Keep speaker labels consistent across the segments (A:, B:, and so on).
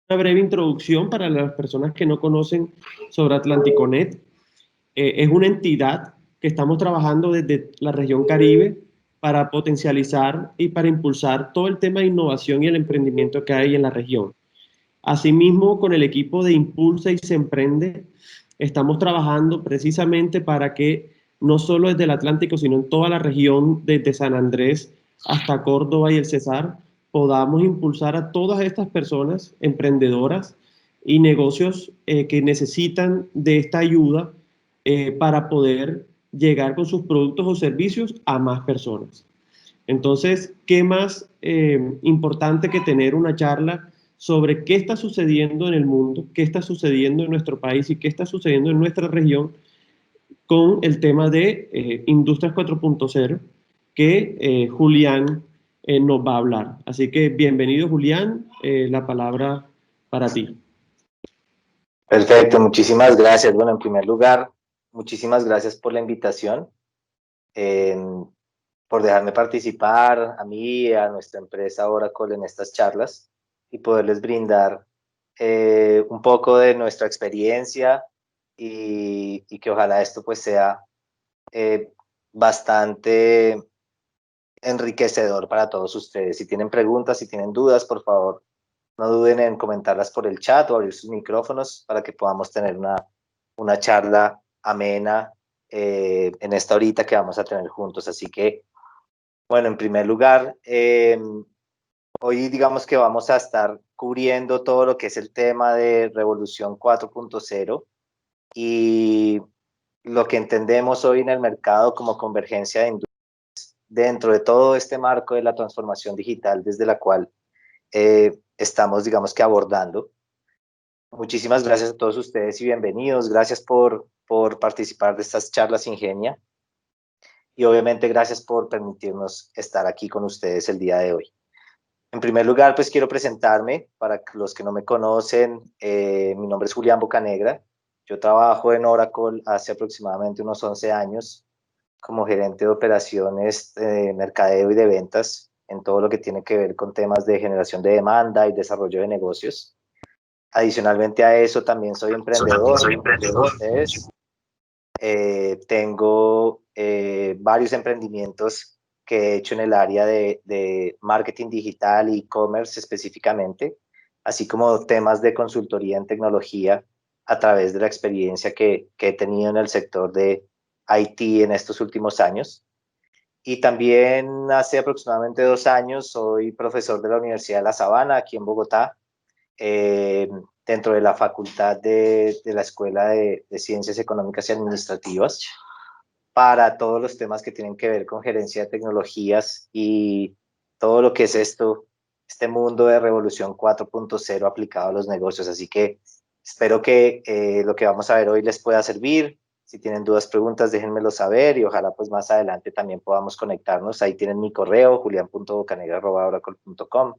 A: Una breve introducción para las personas que no conocen sobre Atlanticonet. Es una entidad que estamos trabajando desde la región Caribe para potencializar y para impulsar todo el tema de innovación y el emprendimiento que hay en la región. Asimismo, con el equipo de Impulsa y Se Emprende, estamos trabajando precisamente para que no solo desde el Atlántico, sino en toda la región, desde San Andrés hasta Córdoba y el Cesar, podamos impulsar a todas estas personas emprendedoras y negocios que necesitan de esta ayuda para poder llegar con sus productos o servicios a más personas. Entonces, ¿qué más importante que tener una charla sobre qué está sucediendo en el mundo, qué está sucediendo en nuestro país y qué está sucediendo en nuestra región con el tema de Industrias 4.0 que Julián nos va a hablar? Así que bienvenido, Julián, la palabra para ti.
B: Perfecto, muchísimas gracias. Bueno, en primer lugar, muchísimas gracias por la invitación, eh, por dejarme participar a mí y a nuestra empresa Oracle en estas charlas y poderles brindar un poco de nuestra experiencia y que ojalá esto pues sea eh, bastante enriquecedor para todos ustedes. Si tienen preguntas, si tienen dudas, por favor, no duden en comentarlas por el chat o abrir sus micrófonos para que podamos tener una charla amena en esta horita que vamos a tener juntos. Así que, bueno, en primer lugar, hoy digamos que vamos a estar cubriendo todo lo que es el tema de Revolución 4.0 y lo que entendemos hoy en el mercado como convergencia de industrias dentro de todo este marco de la transformación digital desde la cual estamos, digamos que abordando. Muchísimas gracias a todos ustedes y bienvenidos. Gracias por participar de estas charlas Ingenia y obviamente gracias por permitirnos estar aquí con ustedes el día de hoy. En primer lugar, pues quiero presentarme para los que no me conocen. Mi nombre es Julián Bocanegra. Yo trabajo en Oracle hace aproximadamente unos 11 años como gerente de operaciones, mercadeo y de ventas en todo lo que tiene que ver con temas de generación de demanda y desarrollo de negocios. Adicionalmente a eso, también soy emprendedor, como muchos de ustedes. Tengo varios emprendimientos que he hecho en el área de marketing digital y e-commerce específicamente, así como temas de consultoría en tecnología a través de la experiencia que he tenido en el sector de IT en estos últimos años. Y también hace aproximadamente 2 años soy profesor de la Universidad de La Sabana, aquí en Bogotá, eh, dentro de la Facultad de la Escuela de Ciencias Económicas y Administrativas, para todos los temas que tienen que ver con gerencia de tecnologías y todo lo que es este mundo de Revolución 4.0 aplicado a los negocios. Así que espero que lo que vamos a ver hoy les pueda servir. Si tienen dudas, preguntas, déjenmelo saber y ojalá pues más adelante también podamos conectarnos. Ahí tienen mi correo, julian.bocanegra@oracle.com,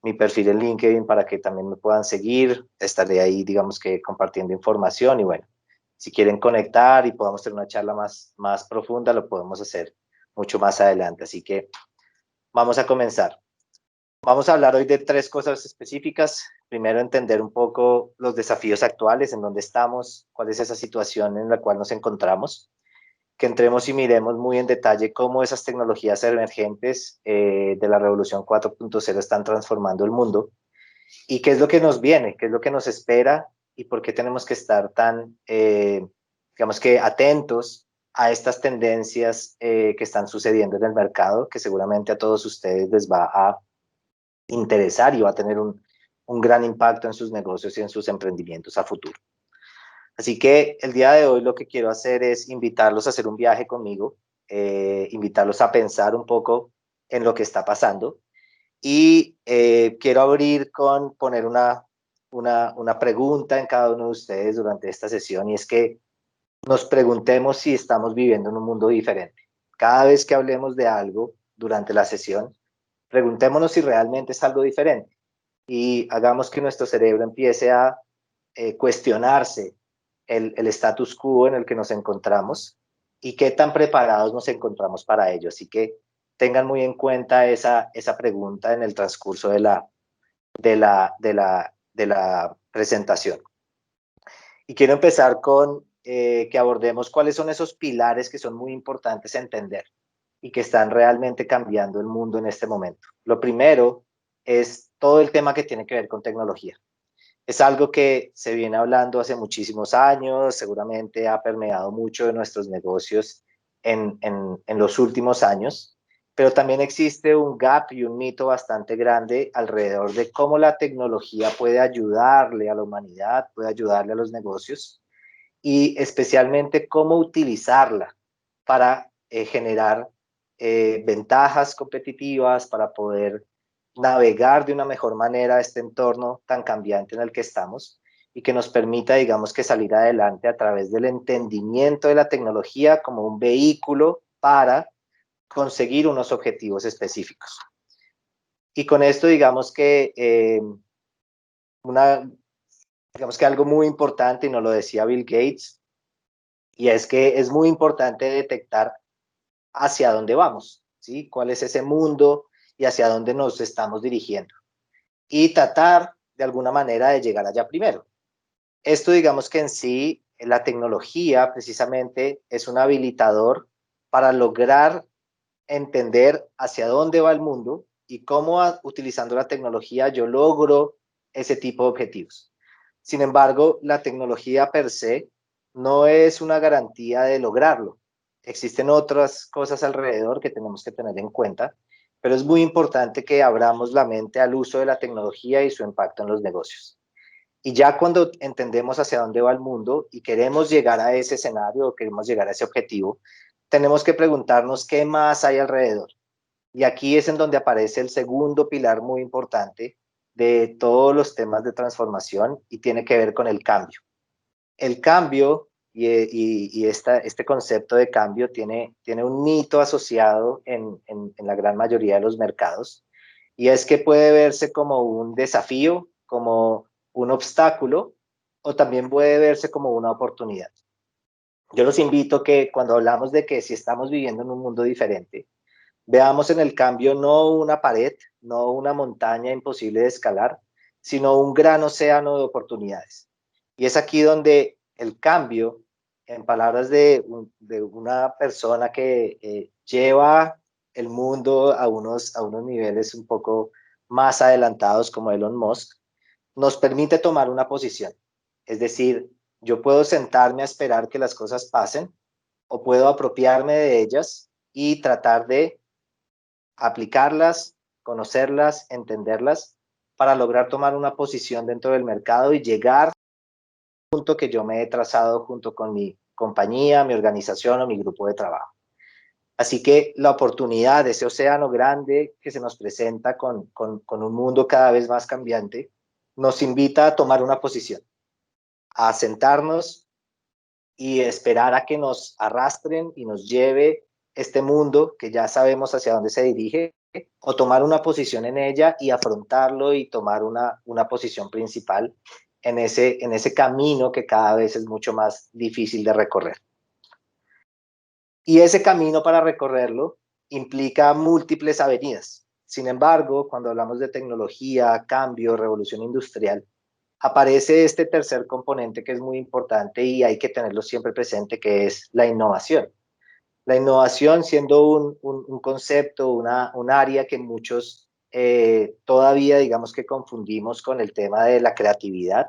B: mi perfil en LinkedIn para que también me puedan seguir. Estaré ahí, digamos que compartiendo información y bueno, si quieren conectar y podamos tener una charla más profunda, lo podemos hacer mucho más adelante. Así que vamos a comenzar. Vamos a hablar hoy de 3 cosas específicas. Primero, entender un poco los desafíos actuales, en dónde estamos, cuál es esa situación en la cual nos encontramos, que entremos y miremos muy en detalle cómo esas tecnologías emergentes de la Revolución 4.0 están transformando el mundo y qué es lo que nos viene, qué es lo que nos espera y por qué tenemos que estar tan, digamos que atentos a estas tendencias que están sucediendo en el mercado, que seguramente a todos ustedes les va a interesar y va a tener un gran impacto en sus negocios y en sus emprendimientos a futuro. Así que el día de hoy lo que quiero hacer es invitarlos a hacer un viaje conmigo, invitarlos a pensar un poco en lo que está pasando y quiero abrir con poner una pregunta en cada uno de ustedes durante esta sesión y es que nos preguntemos si estamos viviendo en un mundo diferente. Cada vez que hablemos de algo durante la sesión, preguntémonos si realmente es algo diferente y hagamos que nuestro cerebro empiece a cuestionarse el status quo en el que nos encontramos y qué tan preparados nos encontramos para ello. Así que tengan muy en cuenta esa pregunta en el transcurso de la de la presentación. Y quiero empezar con que abordemos cuáles son esos pilares que son muy importantes a entender y que están realmente cambiando el mundo en este momento. Lo primero es todo el tema que tiene que ver con tecnología. Es algo que se viene hablando hace muchísimos años, seguramente ha permeado mucho de nuestros negocios en los últimos años, pero también existe un gap y un mito bastante grande alrededor de cómo la tecnología puede ayudarle a la humanidad, puede ayudarle a los negocios y especialmente cómo utilizarla para generar ventajas competitivas, para poder navegar de una mejor manera este entorno tan cambiante en el que estamos y que nos permita, digamos, que salir adelante a través del entendimiento de la tecnología como un vehículo para conseguir unos objetivos específicos. Y con esto, digamos que algo muy importante, y nos lo decía Bill Gates, y es que es muy importante detectar hacia dónde vamos, ¿sí? ¿Cuál es ese mundo y hacia dónde nos estamos dirigiendo? Y tratar de alguna manera de llegar allá primero. Esto, digamos que en sí, la tecnología precisamente es un habilitador para lograr entender hacia dónde va el mundo y cómo utilizando la tecnología yo logro ese tipo de objetivos. Sin embargo, la tecnología per se no es una garantía de lograrlo. Existen otras cosas alrededor que tenemos que tener en cuenta, pero es muy importante que abramos la mente al uso de la tecnología y su impacto en los negocios. Y ya cuando entendemos hacia dónde va el mundo y queremos llegar a ese escenario o queremos llegar a ese objetivo, tenemos que preguntarnos qué más hay alrededor. Y aquí es en donde aparece el segundo pilar muy importante de todos los temas de transformación y tiene que ver con el cambio. El cambio este concepto de cambio tiene un mito asociado en la gran mayoría de los mercados y es que puede verse como un desafío, como un obstáculo o también puede verse como una oportunidad. Yo los invito que cuando hablamos de que si estamos viviendo en un mundo diferente, veamos en el cambio no una pared, no una montaña imposible de escalar, sino un gran océano de oportunidades. Y es aquí donde el cambio, en palabras de una persona que lleva el mundo a unos niveles un poco más adelantados como Elon Musk, nos permite tomar una posición. Es decir, yo puedo sentarme a esperar que las cosas pasen o puedo apropiarme de ellas y tratar de aplicarlas, conocerlas, entenderlas, para lograr tomar una posición dentro del mercado y llegar al punto que yo me he trazado junto con mi compañía, mi organización o mi grupo de trabajo. Así que la oportunidad de ese océano grande que se nos presenta con un mundo cada vez más cambiante, nos invita a tomar una posición, a sentarnos y esperar a que nos arrastren y nos lleve este mundo que ya sabemos hacia dónde se dirige, o tomar una posición en ella y afrontarlo y tomar una posición principal en ese camino que cada vez es mucho más difícil de recorrer. Y ese camino para recorrerlo implica múltiples avenidas. Sin embargo, cuando hablamos de tecnología, cambio, revolución industrial, aparece este tercer componente que es muy importante y hay que tenerlo siempre presente, que es la innovación. La innovación siendo un concepto, un área que muchos todavía digamos que confundimos con el tema de la creatividad.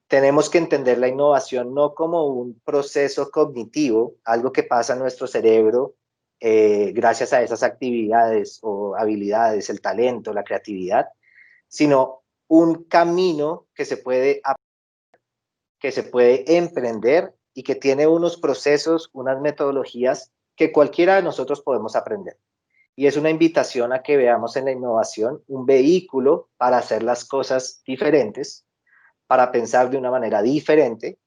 B: Tenemos que entender la innovación no como un proceso cognitivo, algo que pasa en nuestro cerebro gracias a esas actividades o habilidades, el talento, la creatividad, sino un camino que se puede emprender y que tiene unos procesos, unas metodologías que cualquiera de nosotros podemos aprender. Y es una invitación a que veamos en la innovación un vehículo para hacer las cosas diferentes, para pensar de una manera diferente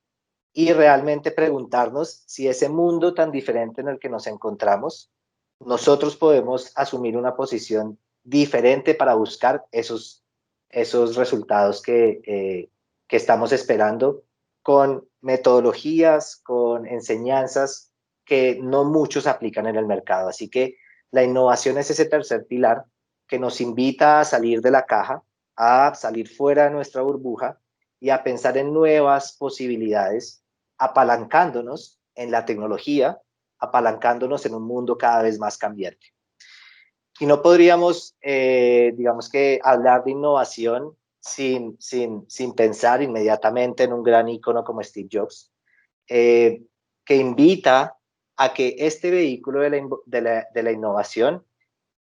B: y realmente preguntarnos si ese mundo tan diferente en el que nos encontramos, nosotros podemos asumir una posición diferente para buscar esos resultados que estamos esperando con metodologías, con enseñanzas que no muchos aplican en el mercado. Así que la innovación es ese tercer pilar que nos invita a salir de la caja, a salir fuera de nuestra burbuja y a pensar en nuevas posibilidades, apalancándonos en la tecnología, apalancándonos en un mundo cada vez más cambiante. Y no podríamos, digamos que, hablar de innovación sin pensar inmediatamente en un gran ícono como Steve Jobs, que invita a que este vehículo de la innovación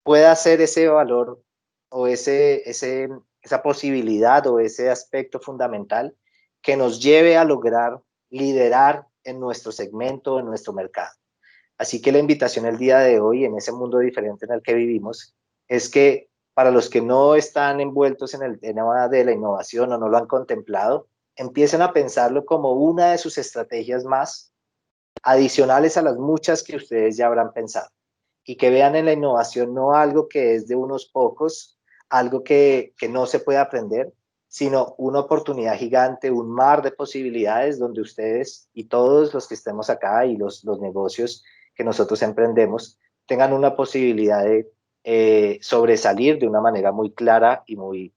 B: pueda ser ese valor o esa posibilidad o ese aspecto fundamental que nos lleve a lograr liderar en nuestro segmento, en nuestro mercado. Así que la invitación el día de hoy, en ese mundo diferente en el que vivimos, es que para los que no están envueltos en el tema de la innovación o no lo han contemplado, empiecen a pensarlo como una de sus estrategias más adicionales a las muchas que ustedes ya habrán pensado, y que vean en la innovación no algo que es de unos pocos, algo que no se puede aprender, sino una oportunidad gigante, un mar de posibilidades donde ustedes y todos los que estemos acá y los negocios que nosotros emprendemos tengan una posibilidad de sobresalir de una manera muy clara y muy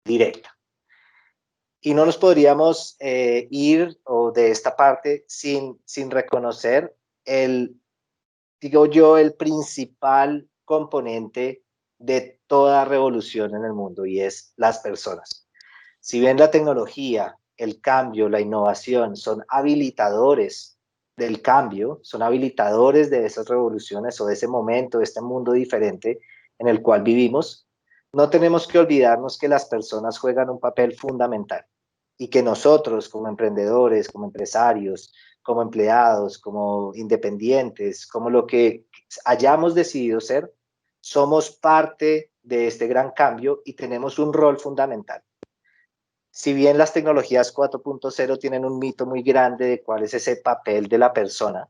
B: directa. Y no nos podríamos ir o de esta parte sin reconocer digo yo, el principal componente de toda revolución en el mundo, y es las personas. Si bien la tecnología, el cambio, la innovación son habilitadores del cambio, son habilitadores de esas revoluciones o de ese momento, de este mundo diferente en el cual vivimos, no tenemos que olvidarnos que las personas juegan un papel fundamental y que nosotros como emprendedores, como empresarios, como empleados, como independientes, como lo que hayamos decidido ser, somos parte de este gran cambio y tenemos un rol fundamental. Si bien las tecnologías 4.0 tienen un mito muy grande de cuál es ese papel de la persona,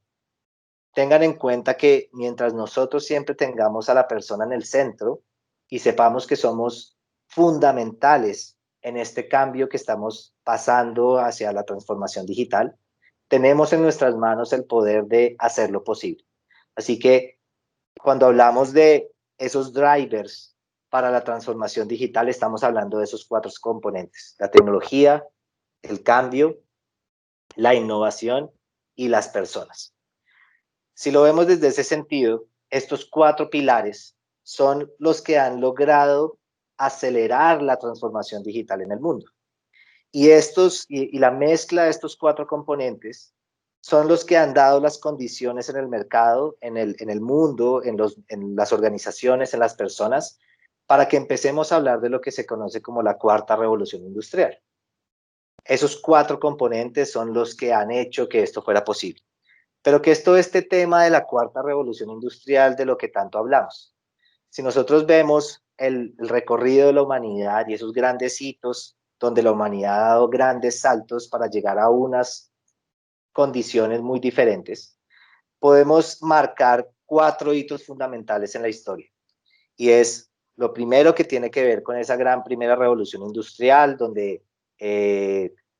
B: tengan en cuenta que mientras nosotros siempre tengamos a la persona en el centro y sepamos que somos fundamentales en este cambio que estamos pasando hacia la transformación digital, tenemos en nuestras manos el poder de hacerlo posible. Así que cuando hablamos de esos drivers para la transformación digital, estamos hablando de esos cuatro componentes: la tecnología, el cambio, la innovación y las personas. Si lo vemos desde ese sentido, estos cuatro pilares son los que han logrado acelerar la transformación digital en el mundo. Y la mezcla de estos cuatro componentes son los que han dado las condiciones en el mercado, en el mundo, en las organizaciones, en las personas, para que empecemos a hablar de lo que se conoce como la cuarta revolución industrial. Esos cuatro componentes son los que han hecho que esto fuera posible. Pero ¿qué es todo este tema de la cuarta revolución industrial de lo que tanto hablamos? Si nosotros vemos el recorrido de la humanidad y esos grandes hitos donde la humanidad ha dado grandes saltos para llegar a unas condiciones muy diferentes, podemos marcar cuatro hitos fundamentales en la historia. Y es lo primero, que tiene que ver con esa gran primera revolución industrial, donde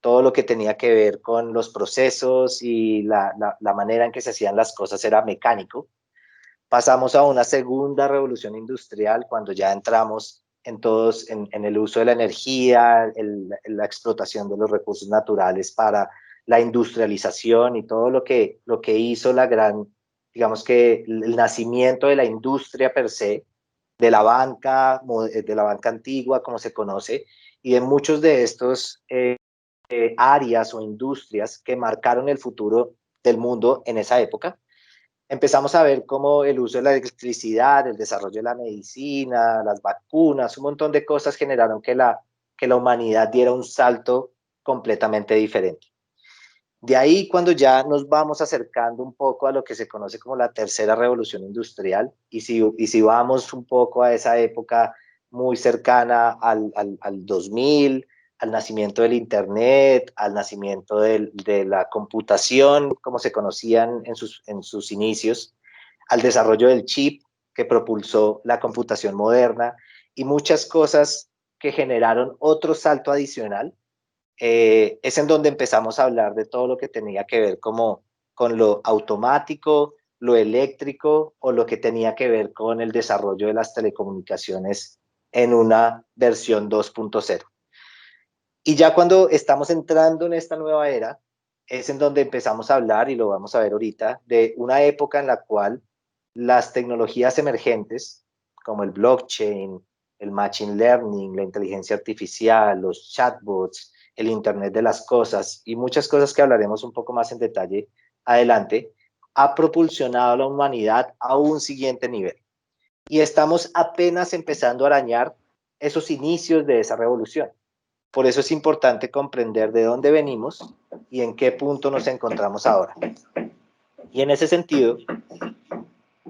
B: todo lo que tenía que ver con los procesos y la manera en que se hacían las cosas era mecánico. Pasamos a una segunda revolución industrial cuando ya entramos en el uso de la energía, la explotación de los recursos naturales para la industrialización y todo lo que hizo digamos que el nacimiento de la industria per se, de la banca antigua, como se conoce, y de muchos de estos áreas o industrias que marcaron el futuro del mundo en esa época. Empezamos a ver cómo el uso de la electricidad, el desarrollo de la medicina, las vacunas, un montón de cosas generaron que la humanidad diera un salto completamente diferente. De ahí, cuando ya nos vamos acercando un poco a lo que se conoce como la tercera revolución industrial, y si vamos un poco a esa época muy cercana al 2000, al nacimiento del Internet, al nacimiento de la computación, como se conocían en sus inicios, al desarrollo del chip que propulsó la computación moderna y muchas cosas que generaron otro salto adicional, es en donde empezamos a hablar de todo lo que tenía que ver como con lo automático, lo eléctrico o lo que tenía que ver con el desarrollo de las telecomunicaciones en una versión 2.0. Y ya cuando estamos entrando en esta nueva era, es en donde empezamos a hablar, y lo vamos a ver ahorita, de una época en la cual las tecnologías emergentes, como el blockchain, el machine learning, la inteligencia artificial, los chatbots, el Internet de las cosas y muchas cosas que hablaremos un poco más en detalle adelante, ha propulsionado a la humanidad a un siguiente nivel. Y estamos apenas empezando a arañar esos inicios de esa revolución. Por eso es importante comprender de dónde venimos y en qué punto nos encontramos ahora. Y en ese sentido,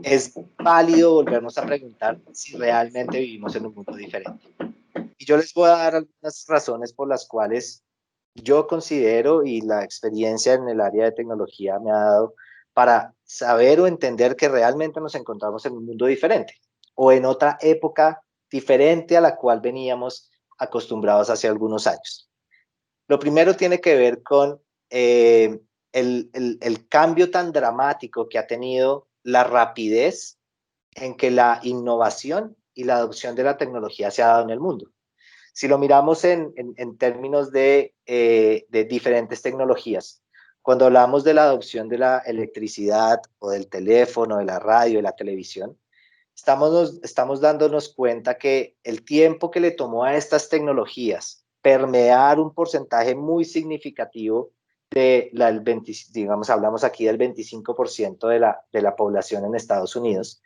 B: es válido volvernos a preguntar si realmente vivimos en un mundo diferente. Y yo les voy a dar algunas razones por las cuales yo considero, y la experiencia en el área de tecnología me ha dado, para saber o entender que realmente nos encontramos en un mundo diferente o en otra época diferente a la cual veníamos acostumbrados hace algunos años. Lo primero tiene que ver con el cambio tan dramático que ha tenido la rapidez en que la innovación y la adopción de la tecnología se ha dado en el mundo. Si lo miramos en términos de diferentes tecnologías, cuando hablamos de la adopción de la electricidad o del teléfono, de la radio, de la televisión, estamos dándonos cuenta que el tiempo que le tomó a estas tecnologías permear un porcentaje muy significativo digamos, hablamos aquí del 25% de la población en Estados Unidos,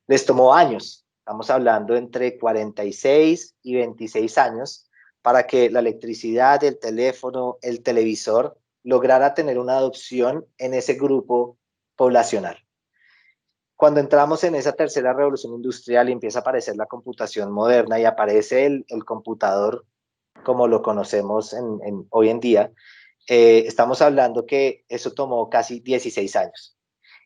B: les tomó años. Estamos hablando entre 46 y 26 años para que la electricidad, el teléfono, el televisor lograra tener una adopción en ese grupo poblacional. Cuando entramos en esa tercera revolución industrial y empieza a aparecer la computación moderna y aparece el computador como lo conocemos hoy en día, estamos hablando que eso tomó casi 16 años.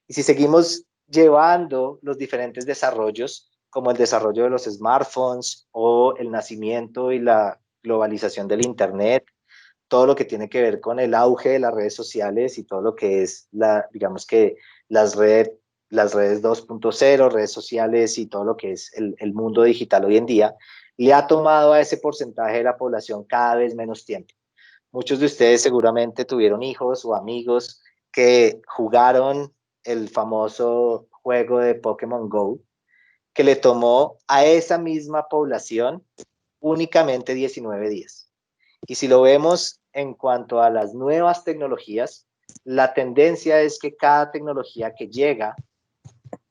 B: Y si seguimos llevando los diferentes desarrollos, como el desarrollo de los smartphones o el nacimiento y la globalización del Internet, todo lo que tiene que ver con el auge de las redes sociales y todo lo que es, digamos que las redes, las redes 2.0, redes sociales y todo lo que es el mundo digital hoy en día, le ha tomado a ese porcentaje de la población cada vez menos tiempo. Muchos de ustedes seguramente tuvieron hijos o amigos que jugaron el famoso juego de Pokémon Go, que le tomó a esa misma población únicamente 19 días. Y si lo vemos en cuanto a las nuevas tecnologías, la tendencia es que cada tecnología que llega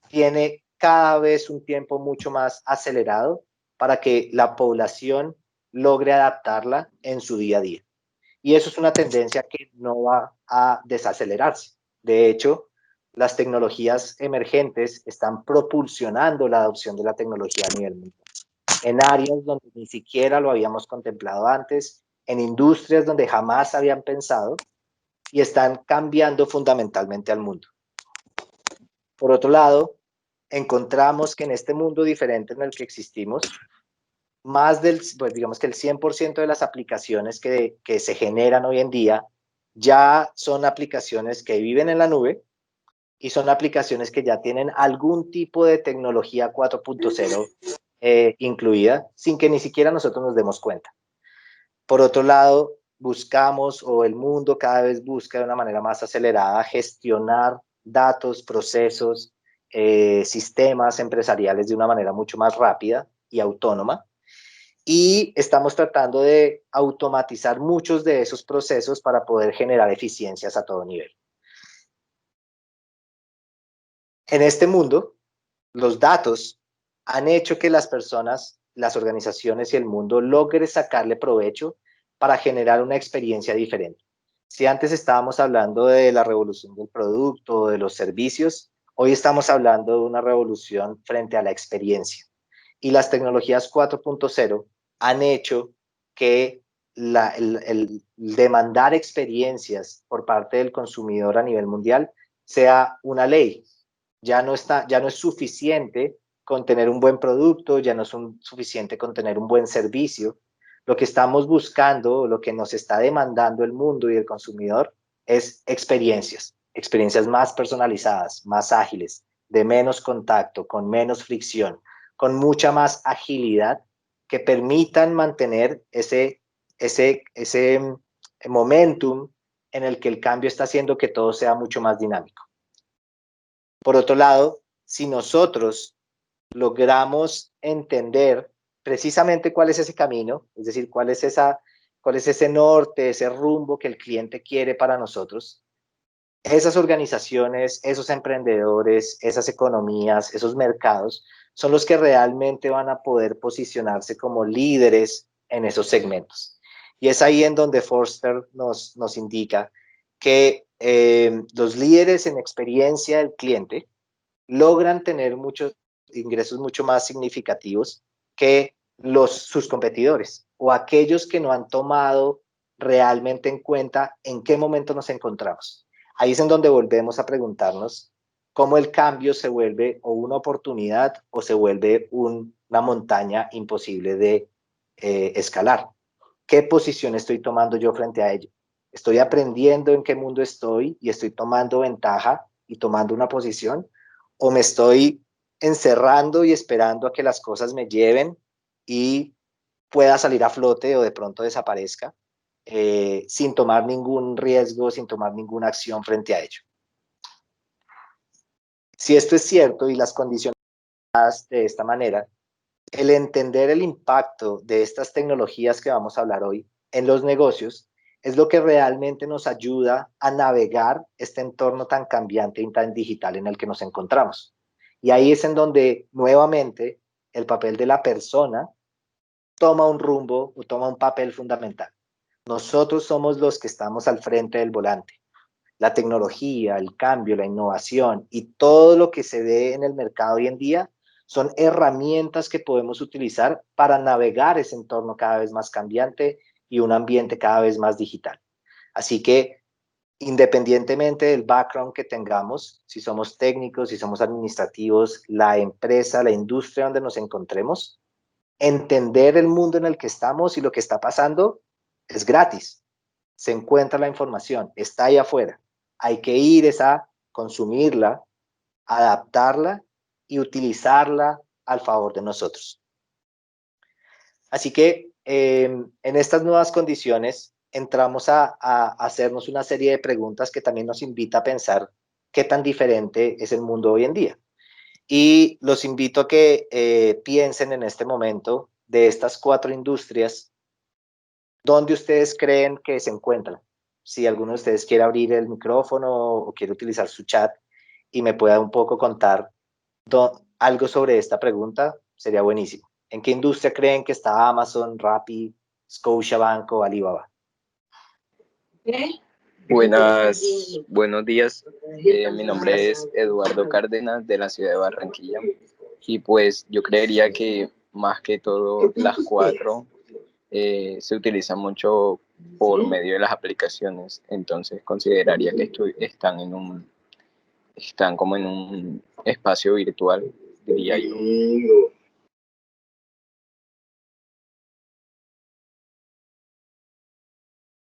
B: tiene cada vez un tiempo mucho más acelerado para que la población logre adaptarla en su día a día. Y eso es una tendencia que no va a desacelerarse. De hecho, las tecnologías emergentes están propulsionando la adopción de la tecnología a nivel mundial, en áreas donde ni siquiera lo habíamos contemplado antes, en industrias donde jamás habían pensado, y están cambiando fundamentalmente al mundo. Por otro lado, encontramos que en este mundo diferente en el que existimos, más del, pues digamos que el 100% de las aplicaciones que se generan hoy en día ya son aplicaciones que viven en la nube y son aplicaciones que ya tienen algún tipo de tecnología 4.0 incluida, sin que ni siquiera nosotros nos demos cuenta. Por otro lado, buscamos, o el mundo cada vez busca de una manera más acelerada, gestionar datos, procesos, sistemas empresariales de una manera mucho más rápida y autónoma. Y estamos tratando de automatizar muchos de esos procesos para poder generar eficiencias a todo nivel. En este mundo, los datos han hecho que las personas, las organizaciones y el mundo logre sacarle provecho para generar una experiencia diferente. Si antes estábamos hablando de la revolución del producto, de los servicios, hoy estamos hablando de una revolución frente a la experiencia. Y las tecnologías 4.0 han hecho que el demandar experiencias por parte del consumidor a nivel mundial sea una ley. Ya no es suficiente con tener un buen producto, ya no es suficiente con tener un buen servicio. Lo que estamos buscando, lo que nos está demandando el mundo y el consumidor es experiencias más personalizadas, más ágiles, de menos contacto, con menos fricción, con mucha más agilidad que permitan mantener ese momentum en el que el cambio está haciendo que todo sea mucho más dinámico. Por otro lado, si nosotros logramos entender precisamente cuál es ese camino, es decir, cuál es ese norte, ese rumbo que el cliente quiere para nosotros, esas organizaciones, esos emprendedores, esas economías, esos mercados, son los que realmente van a poder posicionarse como líderes en esos segmentos. Y es ahí en donde Forrester nos indica que los líderes en experiencia del cliente logran tener muchos ingresos mucho más significativos que sus competidores o aquellos que no han tomado realmente en cuenta en qué momento nos encontramos. Ahí es en donde volvemos a preguntarnos cómo el cambio se vuelve o una oportunidad o se vuelve una montaña imposible de escalar. ¿Qué posición estoy tomando yo frente a ello? ¿Estoy aprendiendo en qué mundo estoy y estoy tomando ventaja y tomando una posición? ¿O me estoy encerrando y esperando a que las cosas me lleven y pueda salir a flote o de pronto desaparezca sin tomar ningún riesgo, sin tomar ninguna acción frente a ello? Si esto es cierto y las condiciones de esta manera, el entender el impacto de estas tecnologías que vamos a hablar hoy en los negocios es lo que realmente nos ayuda a navegar este entorno tan cambiante y tan digital en el que nos encontramos. Y ahí es en donde nuevamente el papel de la persona toma un rumbo o toma un papel fundamental. Nosotros somos los que estamos al frente del volante. La tecnología, el cambio, la innovación y todo lo que se ve en el mercado hoy en día son herramientas que podemos utilizar para navegar ese entorno cada vez más cambiante y un ambiente cada vez más digital. Así que, independientemente del background que tengamos, si somos técnicos, si somos administrativos, la empresa, la industria donde nos encontremos, entender el mundo en el que estamos y lo que está pasando es gratis. Se encuentra la información, está ahí afuera. Hay que ir a consumirla, adaptarla y utilizarla al favor de nosotros. Así que en estas nuevas condiciones entramos a hacernos una serie de preguntas que también nos invita a pensar qué tan diferente es el mundo hoy en día. Y los invito a que piensen en este momento de estas 4 industrias, ¿dónde ustedes creen que se encuentran? Si alguno de ustedes quiere abrir el micrófono o quiere utilizar su chat y me pueda un poco contar algo sobre esta pregunta, sería buenísimo. ¿En qué industria creen que está Amazon, Rappi, Scotiabank o Alibaba?
C: Buenos días. Mi nombre es Eduardo Cárdenas de la ciudad de Barranquilla y pues yo creería que más que todo las 4 se utilizan mucho por medio de las aplicaciones, entonces consideraría que están como en un espacio virtual, diría yo.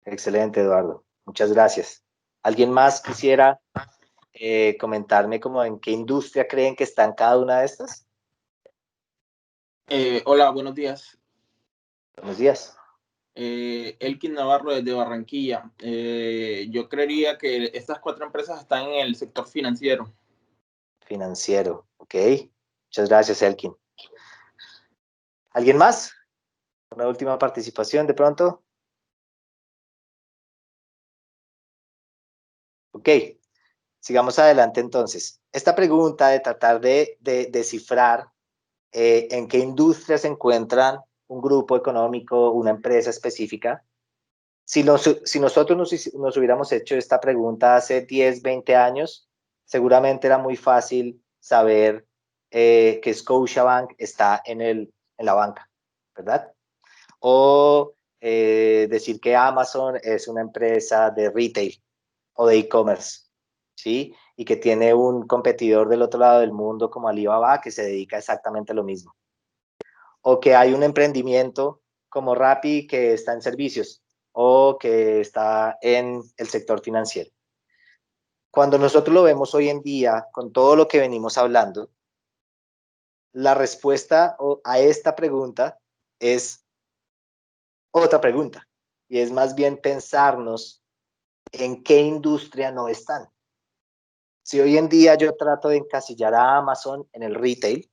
B: Excelente, Eduardo. Muchas gracias. ¿Alguien más quisiera comentarme como en qué industria creen que están cada una de estas?
D: Hola, buenos días.
B: Buenos días.
D: Elkin Navarro desde Barranquilla. Yo creería que estas 4 empresas están en el sector financiero.
B: Financiero, ok. Muchas gracias, Elkin. ¿Alguien más? Una última participación de pronto. Ok, sigamos adelante entonces. Esta pregunta de tratar de descifrar en qué industria se encuentran un grupo económico, una empresa específica. Si nosotros nos hubiéramos hecho esta pregunta hace 10, 20 años, seguramente era muy fácil saber que Scotiabank está en la banca, ¿verdad? O decir que Amazon es una empresa de retail o de e-commerce, ¿sí? Y que tiene un competidor del otro lado del mundo como Alibaba que se dedica exactamente a lo mismo. O que hay un emprendimiento como Rappi que está en servicios o que está en el sector financiero. Cuando nosotros lo vemos hoy en día, con todo lo que venimos hablando, la respuesta a esta pregunta es otra pregunta, y es más bien pensarnos en qué industria no están. Si hoy en día yo trato de encasillar a Amazon en el retail,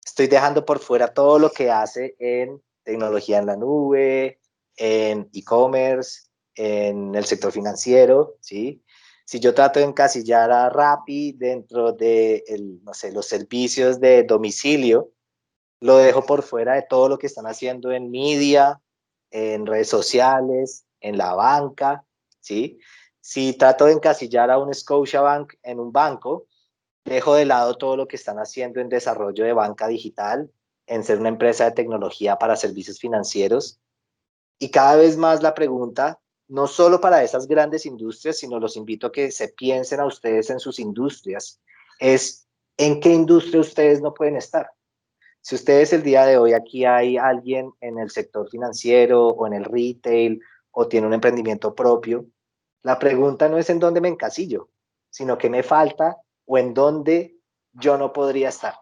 B: estoy dejando por fuera todo lo que hace en tecnología en la nube, en e-commerce, en el sector financiero, ¿sí? Si yo trato de encasillar a Rappi dentro de no sé, los servicios de domicilio, lo dejo por fuera de todo lo que están haciendo en media, en redes sociales, en la banca, ¿sí? Si trato de encasillar a un Scotiabank en un banco, dejo de lado todo lo que están haciendo en desarrollo de banca digital, en ser una empresa de tecnología para servicios financieros. Y cada vez más la pregunta, no solo para esas grandes industrias, sino los invito a que se piensen a ustedes en sus industrias, es ¿en qué industria ustedes no pueden estar? Si ustedes el día de hoy aquí hay alguien en el sector financiero o en el retail o tiene un emprendimiento propio, la pregunta no es en dónde me encasillo, sino qué me falta o en dónde yo no podría estar.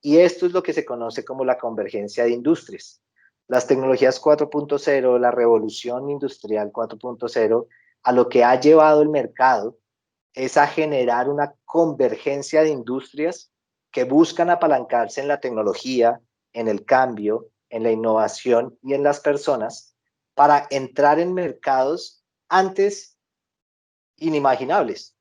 B: Y esto es lo que se conoce como la convergencia de industrias. Las tecnologías 4.0, la revolución industrial 4.0, a lo que ha llevado el mercado es a generar una convergencia de industrias que buscan apalancarse en la tecnología, en el cambio, en la innovación y en las personas para entrar en mercados antes inimaginables,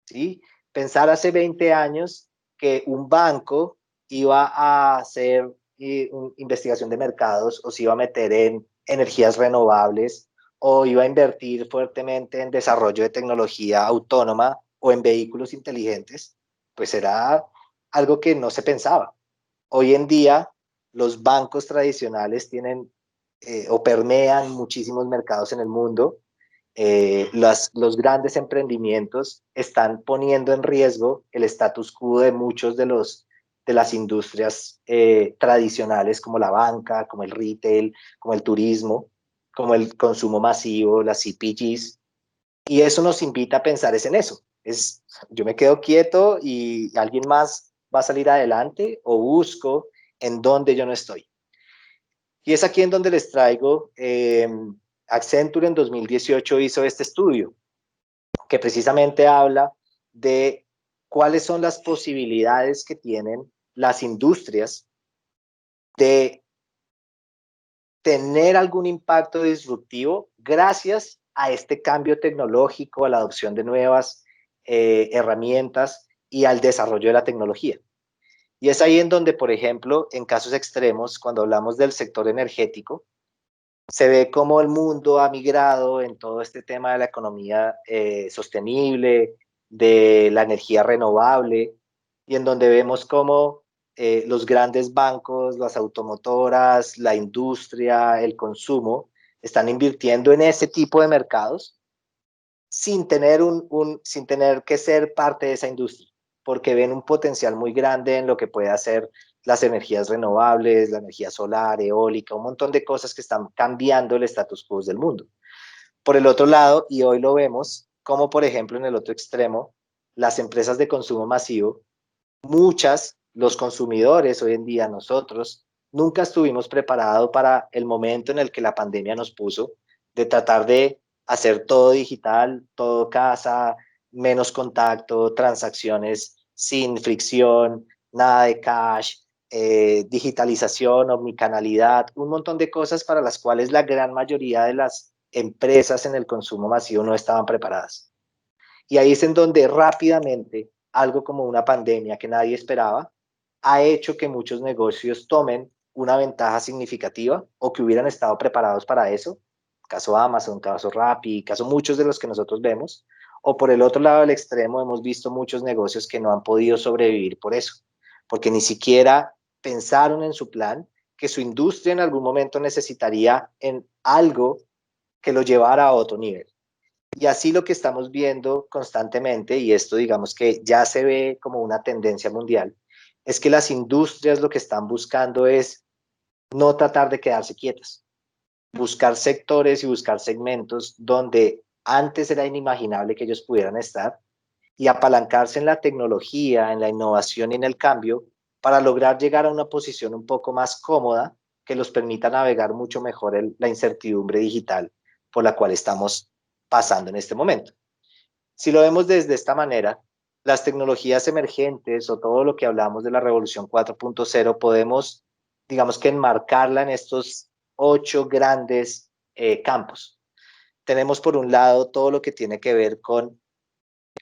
B: ¿sí? Pensar hace 20 años que un banco iba a hacer investigación de mercados o se iba a meter en energías renovables o iba a invertir fuertemente en desarrollo de tecnología autónoma o en vehículos inteligentes, pues era algo que no se pensaba. Hoy en día los bancos tradicionales tienen o permean muchísimos mercados en el mundo. Los grandes emprendimientos están poniendo en riesgo el status quo de muchos de las industrias tradicionales como la banca, como el retail, como el turismo, como el consumo masivo, las CPGs. Y eso nos invita a pensar es en eso. Yo me quedo quieto y alguien más va a salir adelante o busco en donde yo no estoy. Y es aquí en donde les traigo, Accenture en 2018 hizo este estudio que precisamente habla de cuáles son las posibilidades que tienen las industrias de tener algún impacto disruptivo gracias a este cambio tecnológico, a la adopción de nuevas herramientas y al desarrollo de la tecnología. Y es ahí en donde, por ejemplo, en casos extremos, cuando hablamos del sector energético, se ve cómo el mundo ha migrado en todo este tema de la economía sostenible, de la energía renovable, y en donde vemos cómo los grandes bancos, las automotoras, la industria, el consumo, están invirtiendo en ese tipo de mercados sin tener, sin tener que ser parte de esa industria, porque ven un potencial muy grande en lo que puede hacer las energías renovables, la energía solar, eólica, un montón de cosas que están cambiando el status quo del mundo. Por el otro lado, y hoy lo vemos, como por ejemplo en el otro extremo, las empresas de consumo masivo, muchas, los consumidores hoy en día, nosotros, nunca estuvimos preparados para el momento en el que la pandemia nos puso, de tratar de hacer todo digital, todo casa, menos contacto, transacciones sin fricción, nada de cash, digitalización, omnicanalidad, un montón de cosas para las cuales la gran mayoría de las empresas en el consumo masivo no estaban preparadas. Y ahí es en donde rápidamente algo como una pandemia que nadie esperaba ha hecho que muchos negocios tomen una ventaja significativa o que hubieran estado preparados para eso, caso Amazon, caso Rappi, caso muchos de los que nosotros vemos, o por el otro lado del extremo hemos visto muchos negocios que no han podido sobrevivir por eso, porque ni siquiera pensaron en su plan que su industria en algún momento necesitaría en algo que lo llevara a otro nivel. Y así lo que estamos viendo constantemente, y esto digamos que ya se ve como una tendencia mundial, es que las industrias lo que están buscando es no tratar de quedarse quietas, buscar sectores y buscar segmentos donde antes era inimaginable que ellos pudieran estar y apalancarse en la tecnología, en la innovación y en el cambio para lograr llegar a una posición un poco más cómoda que los permita navegar mucho mejor la incertidumbre digital por la cual estamos pasando en este momento. Si lo vemos desde esta manera, las tecnologías emergentes o todo lo que hablamos de la revolución 4.0 podemos, digamos que enmarcarla en estos 8 grandes campos. Tenemos por un lado todo lo que tiene que ver con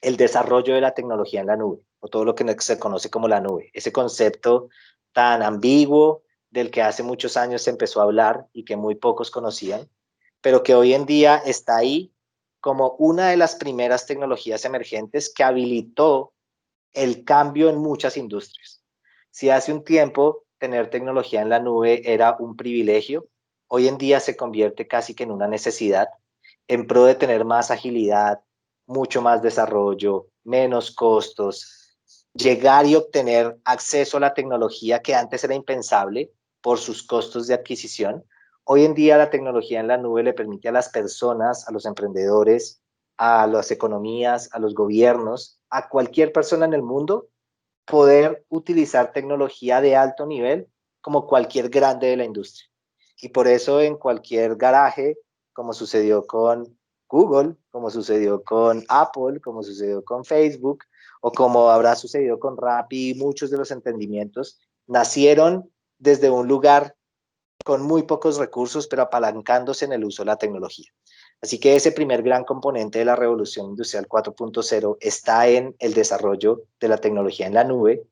B: el desarrollo de la tecnología en la nube, o todo lo que se conoce como la nube, ese concepto tan ambiguo del que hace muchos años se empezó a hablar y que muy pocos conocían, pero que hoy en día está ahí como una de las primeras tecnologías emergentes que habilitó el cambio en muchas industrias. Si hace un tiempo tener tecnología en la nube era un privilegio, hoy en día se convierte casi que en una necesidad en pro de tener más agilidad, mucho más desarrollo, menos costos, llegar y obtener acceso a la tecnología que antes era impensable por sus costos de adquisición. Hoy en día la tecnología en la nube le permite a las personas, a los emprendedores, a las economías, a los gobiernos, a cualquier persona en el mundo poder utilizar tecnología de alto nivel como cualquier grande de la industria. Y por eso en cualquier garaje, como sucedió con Google, como sucedió con Apple, como sucedió con Facebook, o como habrá sucedido con Rappi, muchos de los emprendimientos nacieron desde un lugar con muy pocos recursos, pero apalancándose en el uso de la tecnología. Así que ese primer gran componente de la revolución industrial 4.0 está en el desarrollo de la tecnología en la nube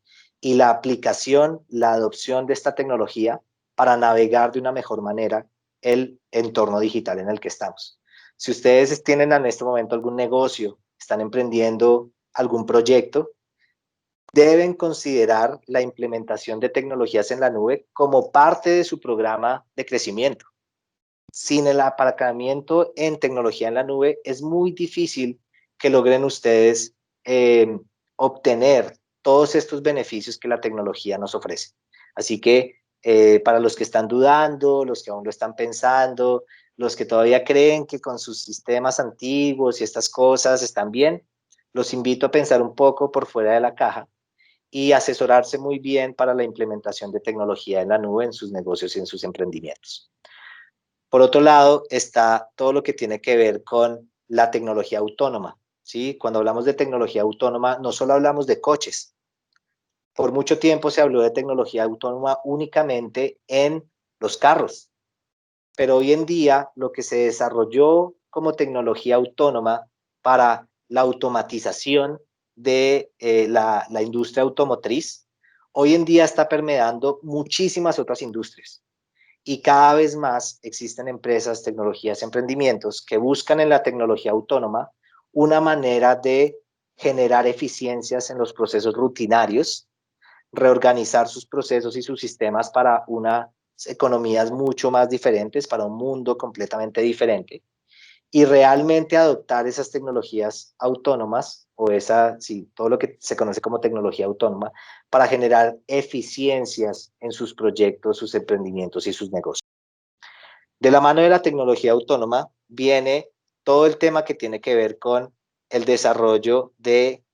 B: y la aplicación, la adopción de esta tecnología para navegar de una mejor manera el entorno digital en el que estamos. Si ustedes tienen en este momento algún negocio, están emprendiendo algún proyecto, deben considerar la implementación de tecnologías en la nube como parte de su programa de crecimiento. Sin el apalancamiento en tecnología en la nube, es muy difícil que logren ustedes obtener todos estos beneficios que la tecnología nos ofrece. Así que para los que están dudando, los que aún lo están pensando, los que todavía creen que con sus sistemas antiguos y estas cosas están bien, los invito a pensar un poco por fuera de la caja y asesorarse muy bien para la implementación de tecnología en la nube en sus negocios y en sus emprendimientos. Por otro lado, está todo lo que tiene que ver con la tecnología autónoma, ¿sí? Cuando hablamos de tecnología autónoma, no solo hablamos de coches. Por mucho tiempo se habló de tecnología autónoma únicamente en los carros, pero hoy en día lo que se desarrolló como tecnología autónoma para la automatización de la industria automotriz, hoy en día está permeando muchísimas otras industrias. Y cada vez más existen empresas, tecnologías, emprendimientos que buscan en la tecnología autónoma una manera de generar eficiencias en los procesos rutinarios, reorganizar sus procesos y sus sistemas para unas economías mucho más diferentes, para un mundo completamente diferente, y realmente adoptar esas tecnologías autónomas o sí, todo lo que se conoce como tecnología autónoma para generar eficiencias en sus proyectos, sus emprendimientos y sus negocios. De la mano de la tecnología autónoma viene todo el tema que tiene que ver con el desarrollo de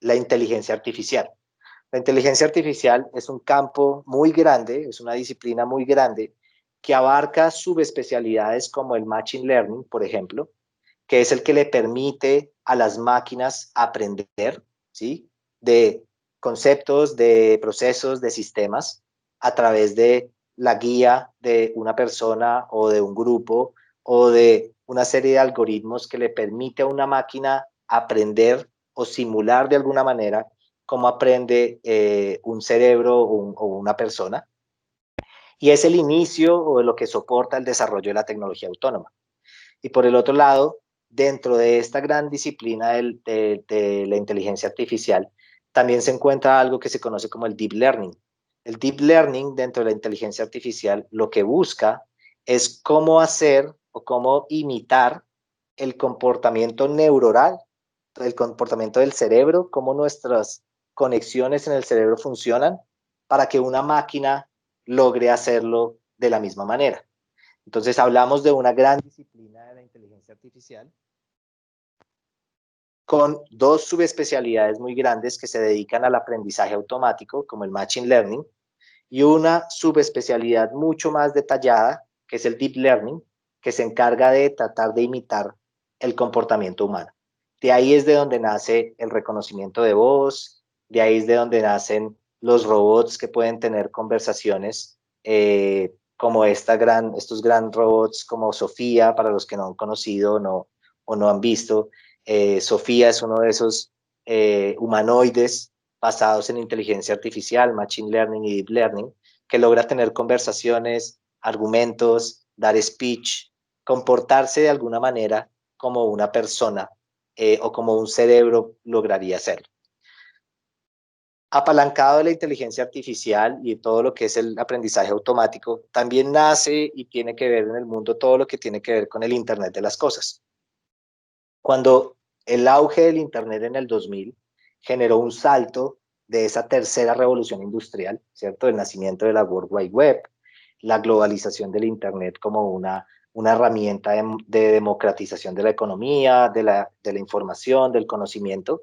B: la inteligencia artificial. La inteligencia artificial es un campo muy grande, es una disciplina muy grande que abarca subespecialidades como el Machine Learning, por ejemplo, que es el que le permite a las máquinas aprender, ¿sí? De conceptos, de procesos, de sistemas, a través de la guía de una persona o de un grupo o de una serie de algoritmos que le permite a una máquina aprender o simular de alguna manera cómo aprende un cerebro o una persona. Y es el inicio o lo que soporta el desarrollo de la tecnología autónoma. Y por el otro lado, dentro de esta gran disciplina de la inteligencia artificial, también se encuentra algo que se conoce como el deep learning. El deep learning dentro de la inteligencia artificial lo que busca es cómo hacer o cómo imitar el comportamiento neuronal, el comportamiento del cerebro, cómo nuestras conexiones en el cerebro funcionan para que una máquina logre hacerlo de la misma manera. Entonces hablamos de una gran disciplina de la inteligencia artificial con dos subespecialidades muy grandes que se dedican al aprendizaje automático, como el Machine Learning, y una subespecialidad mucho más detallada, que es el Deep Learning, que se encarga de tratar de imitar el comportamiento humano. De ahí es de donde nace el reconocimiento de voz, de ahí es de donde nacen los robots que pueden tener conversaciones, como estos gran robots como Sofía, para los que no han conocido o no han visto. Sofía es uno de esos humanoides basados en inteligencia artificial, machine learning y deep learning, que logra tener conversaciones, argumentos, dar speech, comportarse de alguna manera como una persona o como un cerebro lograría hacerlo. Apalancado de la inteligencia artificial y todo lo que es el aprendizaje automático, también nace y tiene que ver en el mundo todo lo que tiene que ver con el Internet de las cosas. Cuando el auge del Internet en el 2000 generó un salto de esa tercera revolución industrial, ¿cierto? El nacimiento de la World Wide Web, la globalización del Internet como una herramienta de democratización de la economía, de la información, del conocimiento.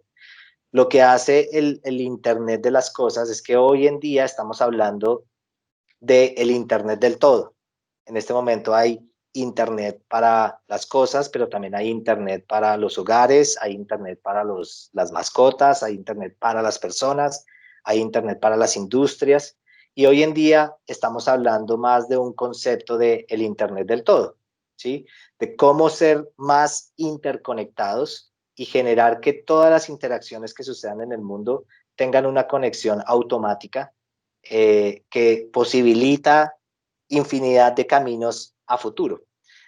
B: Lo que hace el Internet de las cosas es que hoy en día estamos hablando del Internet del todo. En este momento hay Internet para las cosas, pero también hay Internet para los hogares, hay Internet para las mascotas, hay Internet para las personas, hay Internet para las industrias. Y hoy en día estamos hablando más de un concepto de el Internet del todo, ¿sí? De cómo ser más interconectados y generar que todas las interacciones que sucedan en el mundo tengan una conexión automática que posibilita infinidad de caminos a futuro.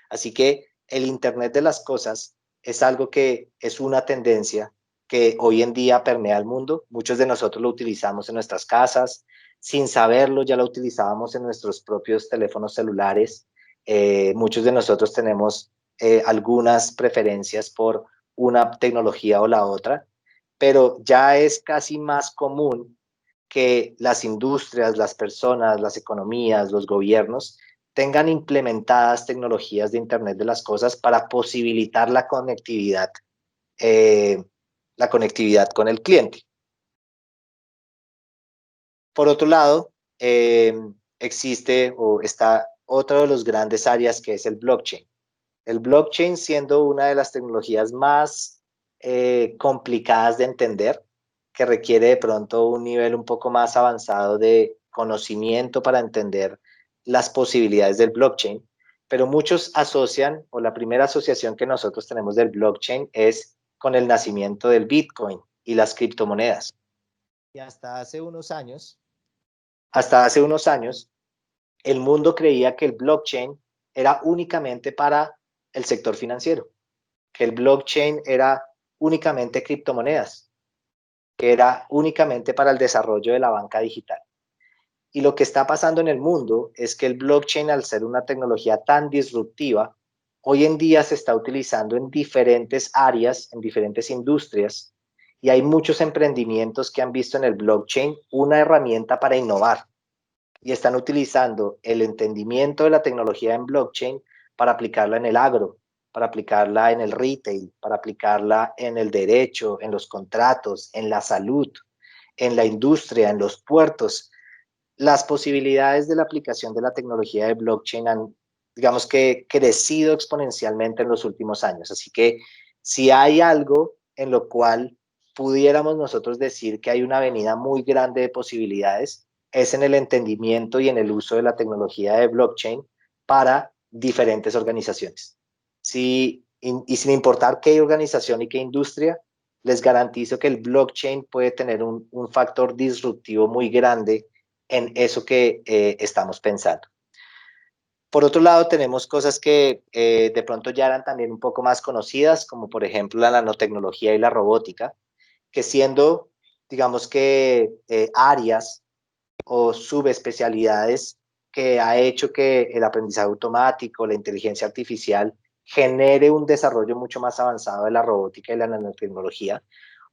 B: Así que el Internet de las cosas es algo que es una tendencia que hoy en día permea el mundo. Muchos de nosotros lo utilizamos en nuestras casas, sin saberlo ya lo utilizábamos en nuestros propios teléfonos celulares. Muchos de nosotros tenemos algunas preferencias por una tecnología o la otra, pero ya es casi más común que las industrias, las personas, las economías, los gobiernos tengan implementadas tecnologías de Internet de las cosas para posibilitar eh, la conectividad con el cliente. Por otro lado, existe o está otro de los grandes áreas que es el blockchain. El blockchain siendo una de las tecnologías más complicadas de entender, que requiere de pronto un nivel un poco más avanzado de conocimiento para entender las posibilidades del blockchain, pero muchos asocian, o la primera asociación que nosotros tenemos del blockchain es con el nacimiento del Bitcoin y las criptomonedas. Y hasta hace unos años, el mundo creía que el blockchain era únicamente para el sector financiero, que el blockchain era únicamente criptomonedas, que era únicamente para el desarrollo de la banca digital. Y lo que está pasando en el mundo es que el blockchain, al ser una tecnología tan disruptiva, hoy en día se está utilizando en diferentes áreas, en diferentes industrias, y hay muchos emprendimientos que han visto en el blockchain una herramienta para innovar y están utilizando el entendimiento de la tecnología en blockchain para aplicarla en el agro, para aplicarla en el retail, para aplicarla en el derecho, en los contratos, en la salud, en la industria, en los puertos. Las posibilidades de la aplicación de la tecnología de blockchain han, digamos que, crecido exponencialmente en los últimos años. Así que si hay algo en lo cual pudiéramos nosotros decir que hay una avenida muy grande de posibilidades, es en el entendimiento y en el uso de la tecnología de blockchain para diferentes organizaciones. Y sin importar qué organización y qué industria, les garantizo que el blockchain puede tener un factor disruptivo muy grande en eso que estamos pensando. Por otro lado, tenemos cosas que de pronto ya eran también un poco más conocidas, como por ejemplo la nanotecnología y la robótica, que siendo, digamos que, áreas o subespecialidades que ha hecho que el aprendizaje automático, la inteligencia artificial, genere un desarrollo mucho más avanzado de la robótica y la nanotecnología.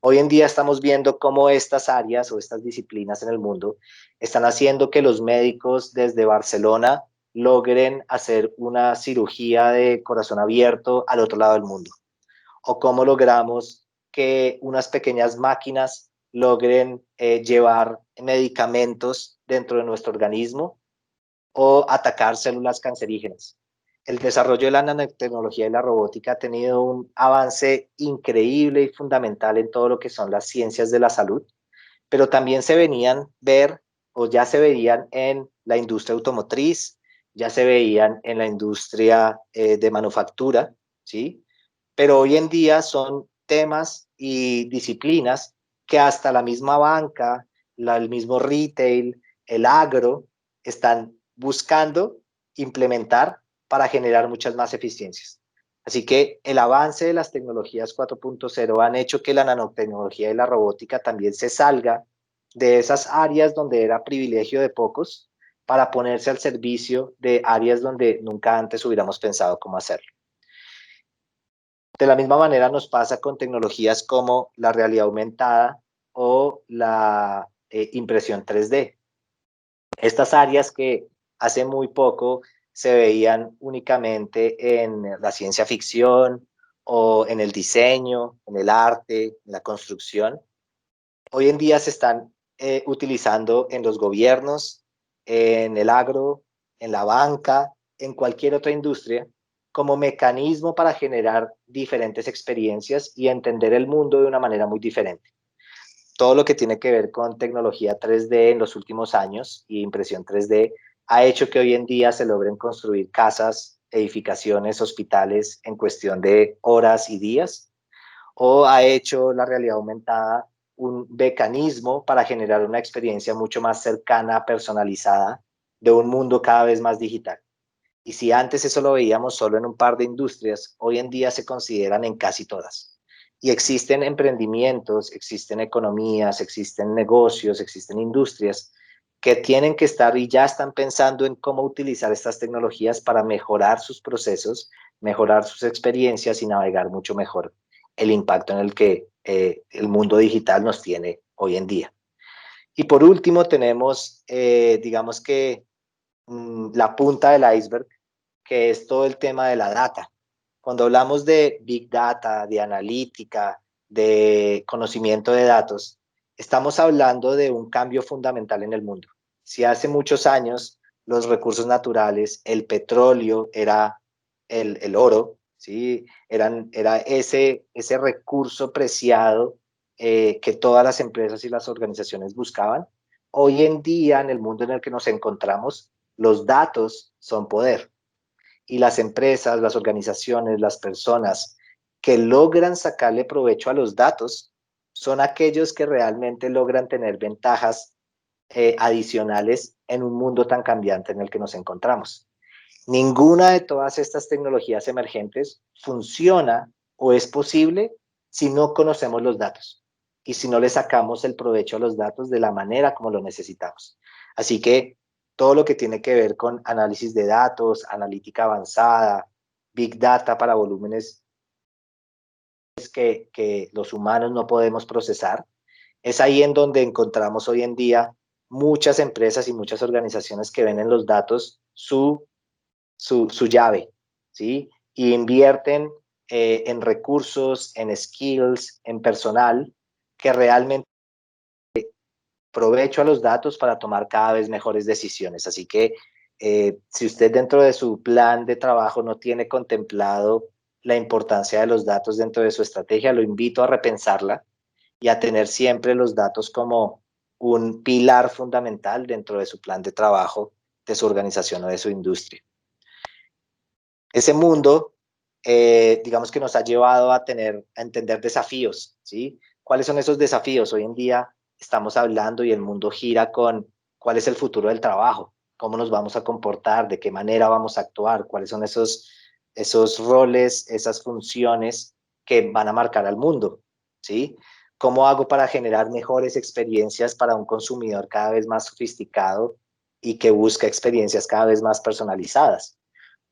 B: Hoy en día estamos viendo cómo estas áreas o estas disciplinas en el mundo están haciendo que los médicos desde Barcelona logren hacer una cirugía de corazón abierto al otro lado del mundo. O cómo logramos que unas pequeñas máquinas logren llevar medicamentos dentro de nuestro organismo o atacar células cancerígenas. El desarrollo de la nanotecnología y la robótica ha tenido un avance increíble y fundamental en todo lo que son las ciencias de la salud, pero también se venían ver o ya se veían en la industria automotriz, ya se veían en la industria de manufactura, ¿sí? Pero hoy en día son temas y disciplinas que hasta la misma banca, el mismo retail, el agro, están buscando implementar para generar muchas más eficiencias. Así que el avance de las tecnologías 4.0 han hecho que la nanotecnología y la robótica también se salga de esas áreas donde era privilegio de pocos para ponerse al servicio de áreas donde nunca antes hubiéramos pensado cómo hacerlo. De la misma manera nos pasa con tecnologías como la realidad aumentada o la impresión 3D. Estas áreas que hace muy poco se veían únicamente en la ciencia ficción o en el diseño, en el arte, en la construcción, hoy en día se están utilizando en los gobiernos, en el agro, en la banca, en cualquier otra industria, como mecanismo para generar diferentes experiencias y entender el mundo de una manera muy diferente. Todo lo que tiene que ver con tecnología 3D en los últimos años y impresión 3D ha hecho que hoy en día se logren construir casas, edificaciones, hospitales en cuestión de horas y días, o ha hecho la realidad aumentada un mecanismo para generar una experiencia mucho más cercana, personalizada, de un mundo cada vez más digital. Y si antes eso lo veíamos solo en un par de industrias, hoy en día se consideran en casi todas. Y existen emprendimientos, existen economías, existen negocios, existen industrias que tienen que estar y ya están pensando en cómo utilizar estas tecnologías para mejorar sus procesos, mejorar sus experiencias y navegar mucho mejor el impacto en el que el mundo digital nos tiene hoy en día. Y por último tenemos, digamos que la punta del iceberg, que es todo el tema de la data. Cuando hablamos de Big Data, de analítica, de conocimiento de datos, estamos hablando de un cambio fundamental en el mundo. Si hace muchos años los recursos naturales, el petróleo era el oro, ¿sí? Era ese recurso preciado que todas las empresas y las organizaciones buscaban. Hoy en día, en el mundo en el que nos encontramos, los datos son poder. Y las empresas, las organizaciones, las personas que logran sacarle provecho a los datos son aquellos que realmente logran tener ventajas adicionales en un mundo tan cambiante en el que nos encontramos. Ninguna de todas estas tecnologías emergentes funciona o es posible si no conocemos los datos y si no le sacamos el provecho a los datos de la manera como lo necesitamos. Así que todo lo que tiene que ver con análisis de datos, analítica avanzada, big data para volúmenes que los humanos no podemos procesar, es ahí en donde encontramos hoy en día muchas empresas y muchas organizaciones que ven en los datos su llave, ¿sí? Y invierten en recursos, en skills, en personal, que realmente provecho a los datos para tomar cada vez mejores decisiones. Así que si usted dentro de su plan de trabajo no tiene contemplado la importancia de los datos dentro de su estrategia, lo invito a repensarla y a tener siempre los datos como un pilar fundamental dentro de su plan de trabajo, de su organización o de su industria. Ese mundo, digamos que nos ha llevado a entender desafíos, ¿sí? ¿Cuáles son esos desafíos? Hoy en día estamos hablando y el mundo gira con cuál es el futuro del trabajo, cómo nos vamos a comportar, de qué manera vamos a actuar, cuáles son esos roles, esas funciones que van a marcar al mundo, ¿sí? ¿Cómo hago para generar mejores experiencias para un consumidor cada vez más sofisticado y que busca experiencias cada vez más personalizadas?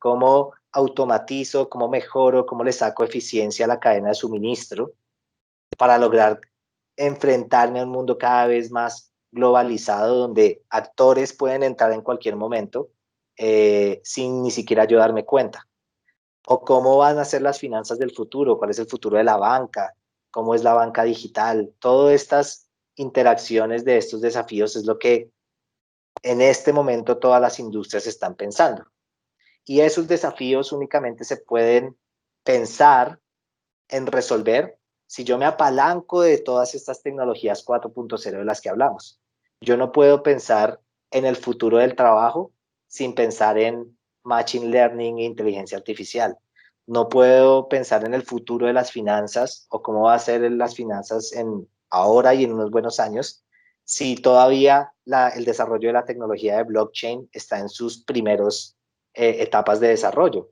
B: ¿Cómo automatizo, cómo mejoro, cómo le saco eficiencia a la cadena de suministro para lograr enfrentarme a un mundo cada vez más globalizado donde actores pueden entrar en cualquier momento sin ni siquiera yo darme cuenta? ¿O cómo van a ser las finanzas del futuro? ¿Cuál es el futuro de la banca? ¿Cómo es la banca digital? Todas estas interacciones de estos desafíos es lo que en este momento todas las industrias están pensando. Y esos desafíos únicamente se pueden pensar en resolver si yo me apalanco de todas estas tecnologías 4.0 de las que hablamos. Yo no puedo pensar en el futuro del trabajo sin pensar en machine learning e inteligencia artificial. No puedo pensar en el futuro de las finanzas o cómo va a ser las finanzas en ahora y en unos buenos años si todavía el desarrollo de la tecnología de blockchain está en sus primeros etapas de desarrollo.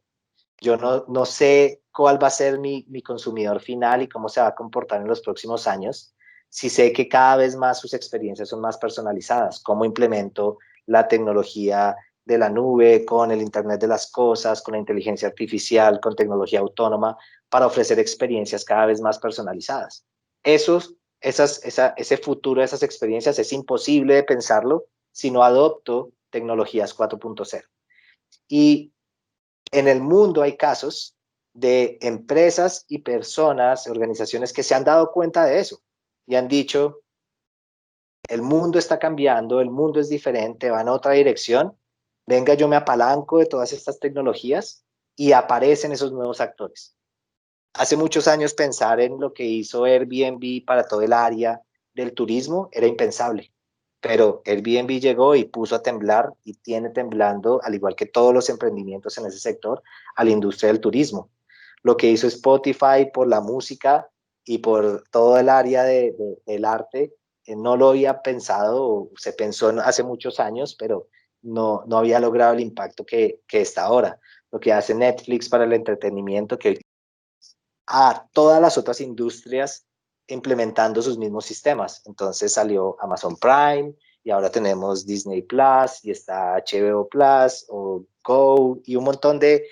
B: Yo no sé cuál va a ser mi consumidor final y cómo se va a comportar en los próximos años. Si sé que cada vez más sus experiencias son más personalizadas, cómo implemento la tecnología de la nube con el Internet de las cosas, con la inteligencia artificial, con tecnología autónoma, para ofrecer experiencias cada vez más personalizadas. Ese futuro de esas experiencias es imposible de pensarlo si no adopto tecnologías 4.0. Y en el mundo hay casos de empresas y personas, organizaciones que se han dado cuenta de eso y han dicho, el mundo está cambiando, el mundo es diferente, va en otra dirección, venga, yo me apalanco de todas estas tecnologías y aparecen esos nuevos actores. Hace muchos años pensar en lo que hizo Airbnb para todo el área del turismo era impensable, pero Airbnb llegó y puso a temblar y tiene temblando, al igual que todos los emprendimientos en ese sector, a la industria del turismo. Lo que hizo Spotify por la música y por todo el área del arte, no lo había pensado, se pensó hace muchos años, pero no había logrado el impacto que está ahora. Lo que hace Netflix para el entretenimiento, que a todas las otras industrias implementando sus mismos sistemas. Entonces salió Amazon Prime y ahora tenemos Disney Plus y está HBO Plus o Go y un montón de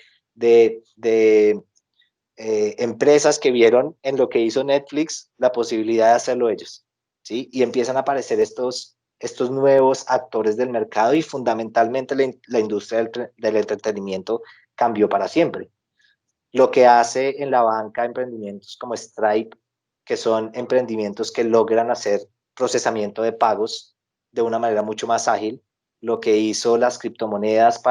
B: empresas que vieron en lo que hizo Netflix la posibilidad de hacerlo ellos, ¿sí? Y empiezan a aparecer estos nuevos actores del mercado y fundamentalmente la industria del entretenimiento cambió para siempre. Lo que hace en la banca emprendimientos como Stripe, que son emprendimientos que logran hacer procesamiento de pagos de una manera mucho más ágil, lo que hizo las criptomonedas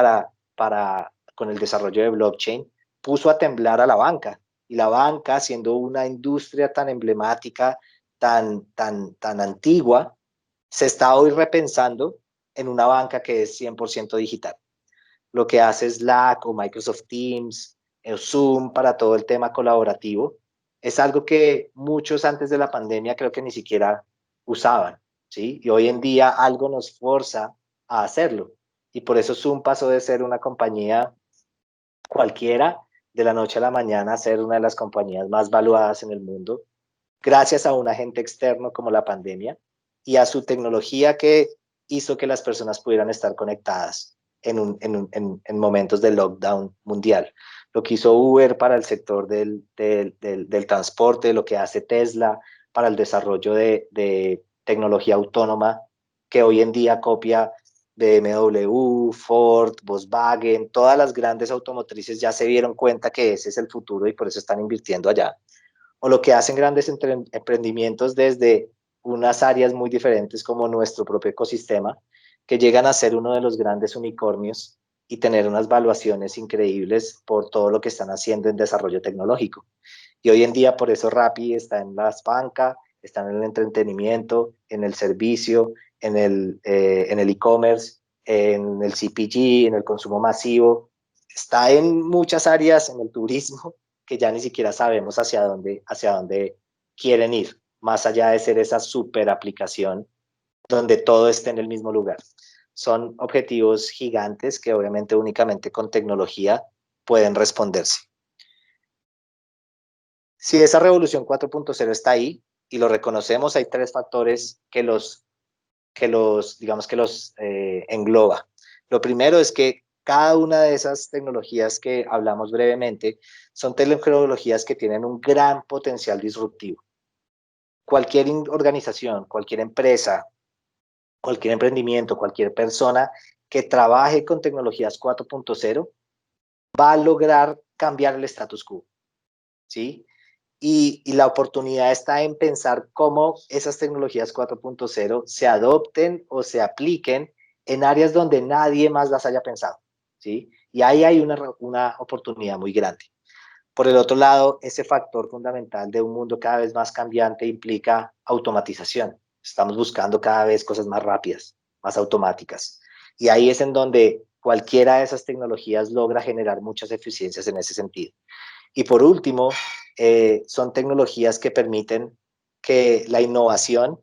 B: con el desarrollo de blockchain, puso a temblar a la banca. Y la banca, siendo una industria tan emblemática, tan antigua, se está hoy repensando en una banca que es 100% digital. Lo que hace Slack o Microsoft Teams, o Zoom para todo el tema colaborativo, es algo que muchos antes de la pandemia creo que ni siquiera usaban, ¿sí? Y hoy en día algo nos forza a hacerlo. Y por eso Zoom pasó de ser una compañía cualquiera de la noche a la mañana a ser una de las compañías más valuadas en el mundo, gracias a un agente externo como la pandemia y a su tecnología que hizo que las personas pudieran estar conectadas en momentos de lockdown mundial. Lo que hizo Uber para el sector del transporte, lo que hace Tesla para el desarrollo de tecnología autónoma, que hoy en día copia BMW, Ford, Volkswagen, todas las grandes automotrices ya se dieron cuenta que ese es el futuro y por eso están invirtiendo allá. O lo que hacen grandes emprendimientos desde unas áreas muy diferentes como nuestro propio ecosistema, que llegan a ser uno de los grandes unicornios y tener unas valuaciones increíbles por todo lo que están haciendo en desarrollo tecnológico. Y hoy en día por eso Rappi está en las bancas, están en el entretenimiento, en el servicio, en el e-commerce, en el CPG, en el consumo masivo. Está en muchas áreas, en el turismo, que ya ni siquiera sabemos hacia dónde quieren ir, más allá de ser esa super aplicación donde todo esté en el mismo lugar. Son objetivos gigantes que obviamente únicamente con tecnología pueden responderse. Si esa revolución 4.0 está ahí y lo reconocemos, hay tres factores que los engloba. Lo primero es que cada una de esas tecnologías que hablamos brevemente son tecnologías que tienen un gran potencial disruptivo. Cualquier organización, cualquier empresa, cualquier emprendimiento, cualquier persona que trabaje con tecnologías 4.0 va a lograr cambiar el status quo, ¿sí? Y la oportunidad está en pensar cómo esas tecnologías 4.0 se adopten o se apliquen en áreas donde nadie más las haya pensado, ¿sí? Y ahí hay una oportunidad muy grande. Por el otro lado, ese factor fundamental de un mundo cada vez más cambiante implica automatización. Estamos buscando cada vez cosas más rápidas, más automáticas. Y ahí es en donde cualquiera de esas tecnologías logra generar muchas eficiencias en ese sentido. Y por último, son tecnologías que permiten que la innovación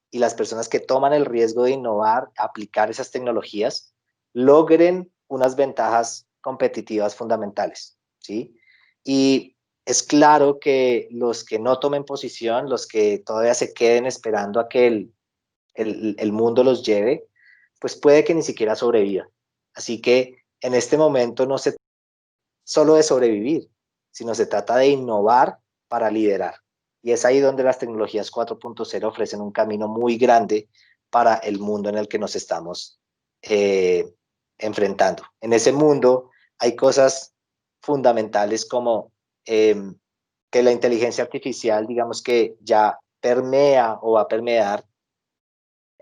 B: y las personas que toman el riesgo de innovar, aplicar esas tecnologías, logren unas ventajas competitivas fundamentales, ¿sí? Y es claro que los que no tomen posición, los que todavía se queden esperando a que el mundo los lleve, pues puede que ni siquiera sobrevivan. Así que en este momento no se solo de sobrevivir, sino se trata de innovar para liderar. Y es ahí donde las tecnologías 4.0 ofrecen un camino muy grande para el mundo en el que nos estamos enfrentando. En ese mundo hay cosas fundamentales como que la inteligencia artificial, digamos que ya permea o va a permear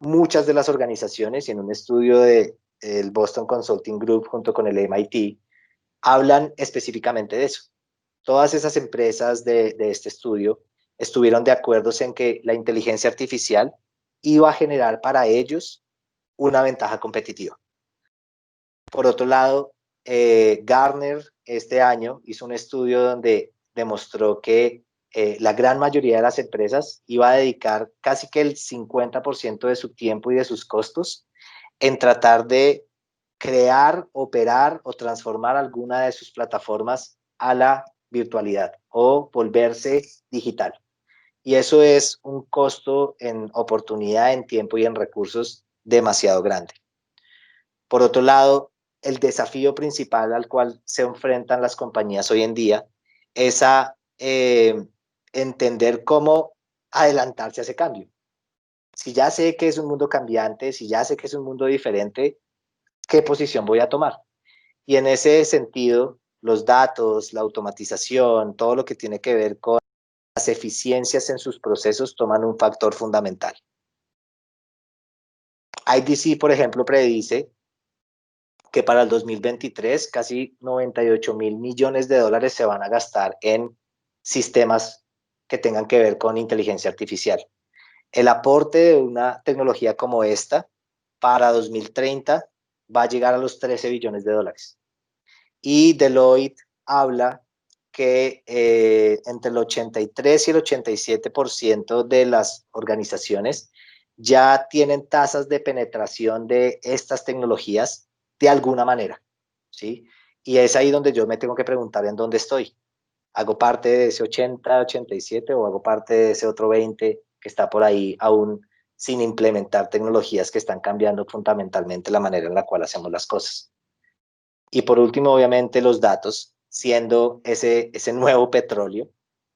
B: muchas de las organizaciones, y en un estudio del Boston Consulting Group junto con el MIT, hablan específicamente de eso. Todas esas empresas de este estudio estuvieron de acuerdo en que la inteligencia artificial iba a generar para ellos una ventaja competitiva. Por otro lado, Gartner este año hizo un estudio donde demostró que la gran mayoría de las empresas iba a dedicar casi que el 50% de su tiempo y de sus costos en tratar de crear, operar o transformar alguna de sus plataformas a la virtualidad o volverse digital. Y eso es un costo en oportunidad, en tiempo y en recursos demasiado grande. Por otro lado, el desafío principal al cual se enfrentan las compañías hoy en día es a entender cómo adelantarse a ese cambio. Si ya sé que es un mundo cambiante, si ya sé que es un mundo diferente, ¿qué posición voy a tomar? Y en ese sentido, los datos, la automatización, todo lo que tiene que ver con las eficiencias en sus procesos toman un factor fundamental. IDC, por ejemplo, predice que para el 2023 casi 98.000 millones de dólares se van a gastar en sistemas que tengan que ver con inteligencia artificial. El aporte de una tecnología como esta para 2030 va a llegar a los 13 billones de dólares. Y Deloitte habla que entre el 83 y el 87% de las organizaciones ya tienen tasas de penetración de estas tecnologías de alguna manera, ¿sí? Y es ahí donde yo me tengo que preguntar en dónde estoy. ¿Hago parte de ese 80, 87 o hago parte de ese otro 20 que está por ahí aún sin implementar tecnologías que están cambiando fundamentalmente la manera en la cual hacemos las cosas? Y por último, obviamente, los datos, siendo ese nuevo petróleo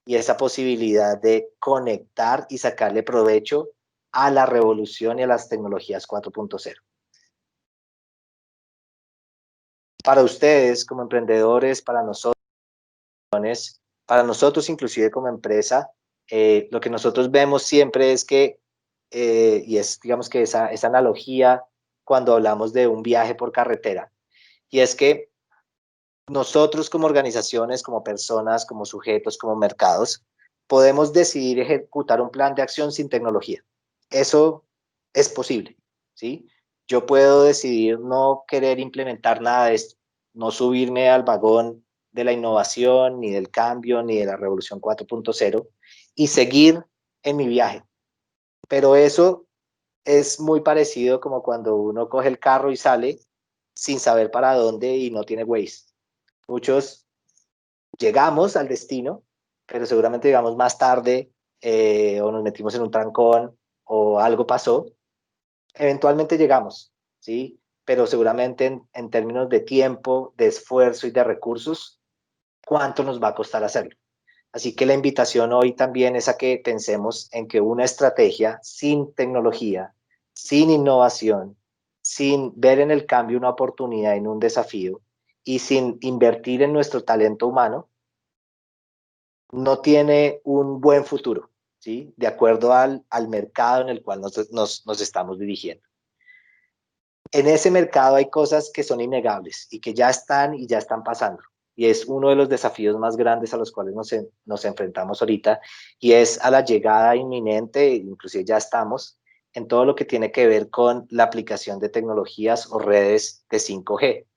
B: y esa posibilidad de conectar y sacarle provecho a la revolución y a las tecnologías 4.0. Para ustedes como emprendedores, para nosotros inclusive como empresa, lo que nosotros vemos siempre es que, y es digamos que esa analogía cuando hablamos de un viaje por carretera, y es que nosotros como organizaciones, como personas, como sujetos, como mercados, podemos decidir ejecutar un plan de acción sin tecnología. Eso es posible, ¿sí? Yo puedo decidir no querer implementar nada de esto, no subirme al vagón de la innovación, ni del cambio, ni de la revolución 4.0 y seguir en mi viaje. Pero eso es muy parecido como cuando uno coge el carro y sale sin saber para dónde y no tiene Waze. Muchos llegamos al destino, pero seguramente llegamos más tarde o nos metimos en un trancón o algo pasó. Eventualmente llegamos, ¿sí? Pero seguramente en términos de tiempo, de esfuerzo y de recursos, ¿cuánto nos va a costar hacerlo? Así que la invitación hoy también es a que pensemos en que una estrategia sin tecnología, sin innovación, sin ver en el cambio una oportunidad, en un desafío y sin invertir en nuestro talento humano, no tiene un buen futuro, ¿sí? De acuerdo al mercado en el cual nos estamos dirigiendo. En ese mercado hay cosas que son innegables y que ya están y ya están pasando. Y es uno de los desafíos más grandes a los cuales nos enfrentamos ahorita, y es a la llegada inminente, inclusive ya estamos, en todo lo que tiene que ver con la aplicación de tecnologías o redes de 5G.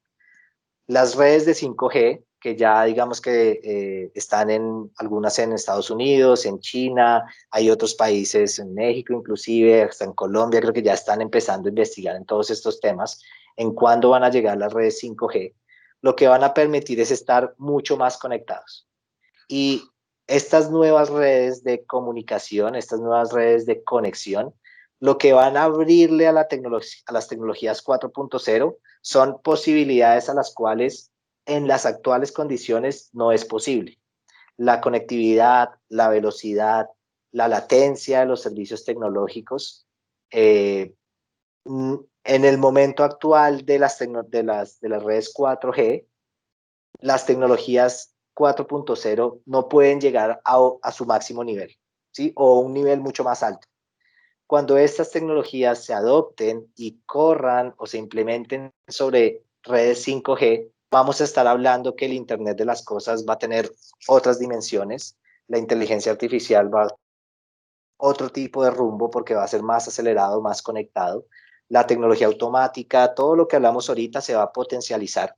B: Las redes de 5G, que ya digamos que están en algunas en Estados Unidos, en China, hay otros países, en México inclusive, hasta en Colombia, creo que ya están empezando a investigar en todos estos temas, en cuándo van a llegar las redes 5G, lo que van a permitir es estar mucho más conectados. Y estas nuevas redes de comunicación, estas nuevas redes de conexión, lo que van a abrirle a las tecnologías 4.0 son posibilidades a las cuales en las actuales condiciones no es posible. La conectividad, la velocidad, la latencia de los servicios tecnológicos. En el momento actual de las redes 4G, las tecnologías 4.0 no pueden llegar a su máximo nivel, ¿sí? O un nivel mucho más alto. Cuando estas tecnologías se adopten y corran o se implementen sobre redes 5G, vamos a estar hablando que el Internet de las cosas va a tener otras dimensiones, la inteligencia artificial va a otro tipo de rumbo porque va a ser más acelerado, más conectado. La tecnología automática, todo lo que hablamos ahorita se va a potencializar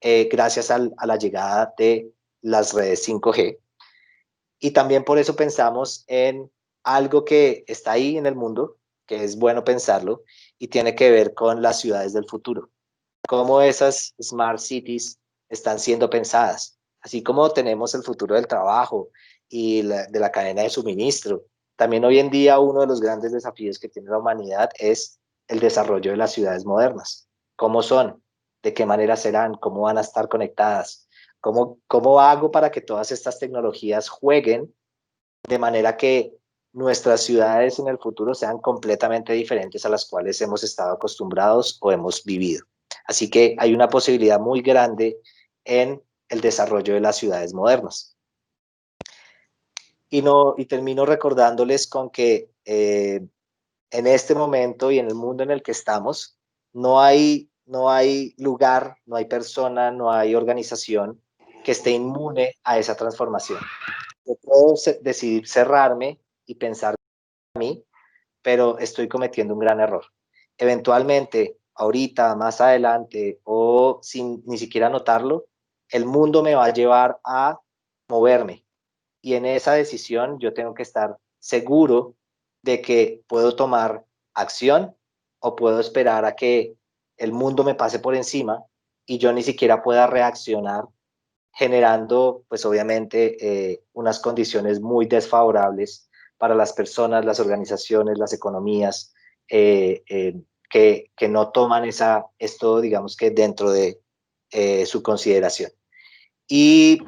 B: gracias a la llegada de las redes 5G. Y también por eso pensamos en algo que está ahí en el mundo, que es bueno pensarlo, y tiene que ver con las ciudades del futuro. Cómo esas smart cities están siendo pensadas. Así como tenemos el futuro del trabajo y de la cadena de suministro, también hoy en día uno de los grandes desafíos que tiene la humanidad es el desarrollo de las ciudades modernas. ¿Cómo son? ¿De qué manera serán? ¿Cómo van a estar conectadas? ¿Cómo hago para que todas estas tecnologías jueguen de manera que nuestras ciudades en el futuro sean completamente diferentes a las cuales hemos estado acostumbrados o hemos vivido? Así que hay una posibilidad muy grande en el desarrollo de las ciudades modernas. Y termino recordándoles con que en este momento y en el mundo en el que estamos, no hay lugar, no hay persona, no hay organización que esté inmune a esa transformación. Yo puedo decidir cerrarme y pensar a mí, pero estoy cometiendo un gran error. Eventualmente, ahorita, más adelante, o sin ni siquiera notarlo, el mundo me va a llevar a moverme. Y en esa decisión yo tengo que estar seguro de que puedo tomar acción o puedo esperar a que el mundo me pase por encima y yo ni siquiera pueda reaccionar, generando, pues obviamente, unas condiciones muy desfavorables para las personas, las organizaciones, las economías, que no toman esto, digamos que dentro de su consideración. Y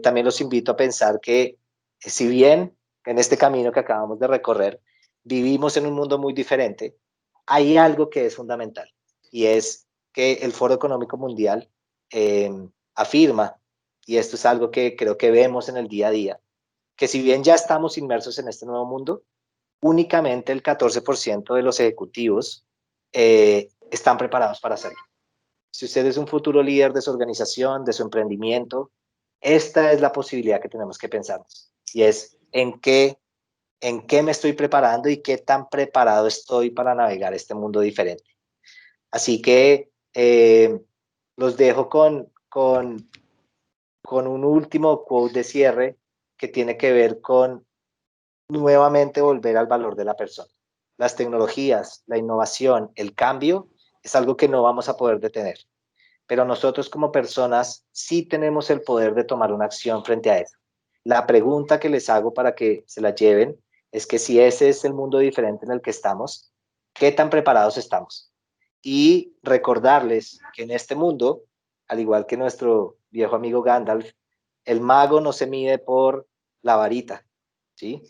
B: también los invito a pensar que si bien en este camino que acabamos de recorrer vivimos en un mundo muy diferente, hay algo que es fundamental y es que el Foro Económico Mundial eh, afirma, y esto es algo que creo que vemos en el día a día, que si bien ya estamos inmersos en este nuevo mundo, únicamente el 14% de los ejecutivos están preparados para hacerlo. Si usted es un futuro líder de su organización, de su emprendimiento, esta es la posibilidad que tenemos que pensar. Y es en qué me estoy preparando y qué tan preparado estoy para navegar este mundo diferente. Así que los dejo con un último quote de cierre que tiene que ver con nuevamente volver al valor de la persona. Las tecnologías, la innovación, el cambio es algo que no vamos a poder detener. Pero nosotros como personas sí tenemos el poder de tomar una acción frente a eso. La pregunta que les hago para que se la lleven es que si ese es el mundo diferente en el que estamos, ¿qué tan preparados estamos? Y recordarles que en este mundo, al igual que nuestro viejo amigo Gandalf, el mago no se mide por la varita, ¿sí?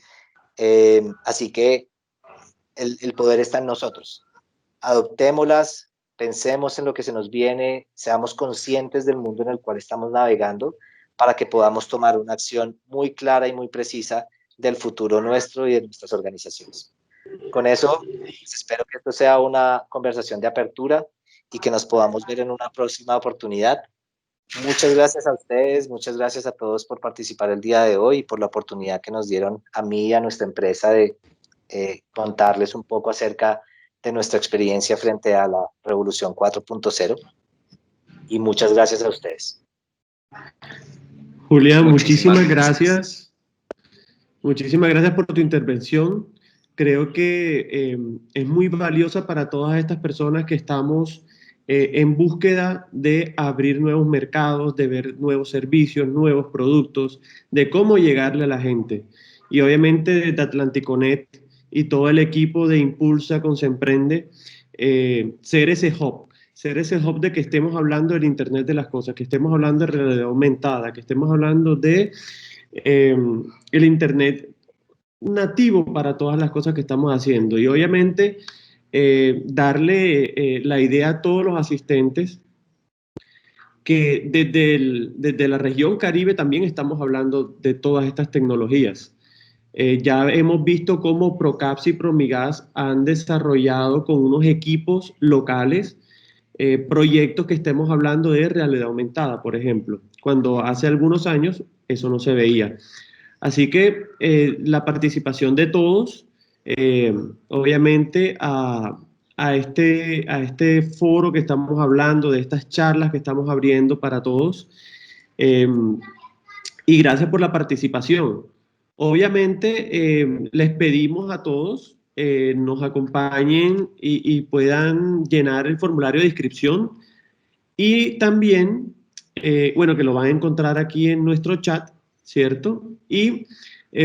B: Así que el poder está en nosotros. Adoptémoslas, pensemos en lo que se nos viene, seamos conscientes del mundo en el cual estamos navegando para que podamos tomar una acción muy clara y muy precisa del futuro nuestro y de nuestras organizaciones. Con eso, pues, espero que esto sea una conversación de apertura y que nos podamos ver en una próxima oportunidad. Muchas gracias a ustedes, muchas gracias a todos por participar el día de hoy y por la oportunidad que nos dieron a mí y a nuestra empresa de contarles un poco acerca de nuestra experiencia frente a la Revolución 4.0 y muchas gracias a ustedes.
A: Julián,
C: Muchísimas
A: muchísimas
C: gracias.
A: gracias. Muchísimas gracias por tu intervención. Creo que es muy valiosa para todas estas personas que estamos en búsqueda de abrir nuevos mercados, de ver nuevos servicios, nuevos productos, de cómo llegarle a la gente. Y obviamente desde Atlanticonet y todo el equipo de Impulsa con Semprende, ser ese hub de que estemos hablando del Internet de las cosas, que estemos hablando de realidad aumentada, que estemos hablando de el Internet nativo para todas las cosas que estamos haciendo. Y obviamente darle la idea a todos los asistentes que desde la región Caribe también estamos hablando de todas estas tecnologías. Ya hemos visto cómo Procaps y Promigas han desarrollado con unos equipos locales proyectos que estemos hablando de realidad aumentada, por ejemplo, cuando hace algunos años eso no se veía. Así que la participación de todos, obviamente a este foro que estamos hablando, de estas charlas que estamos abriendo para todos, eh, y gracias por la participación. Obviamente les pedimos a todos nos acompañen y puedan llenar el formulario de inscripción y también, bueno, que lo van a encontrar aquí en nuestro chat, ¿cierto? Y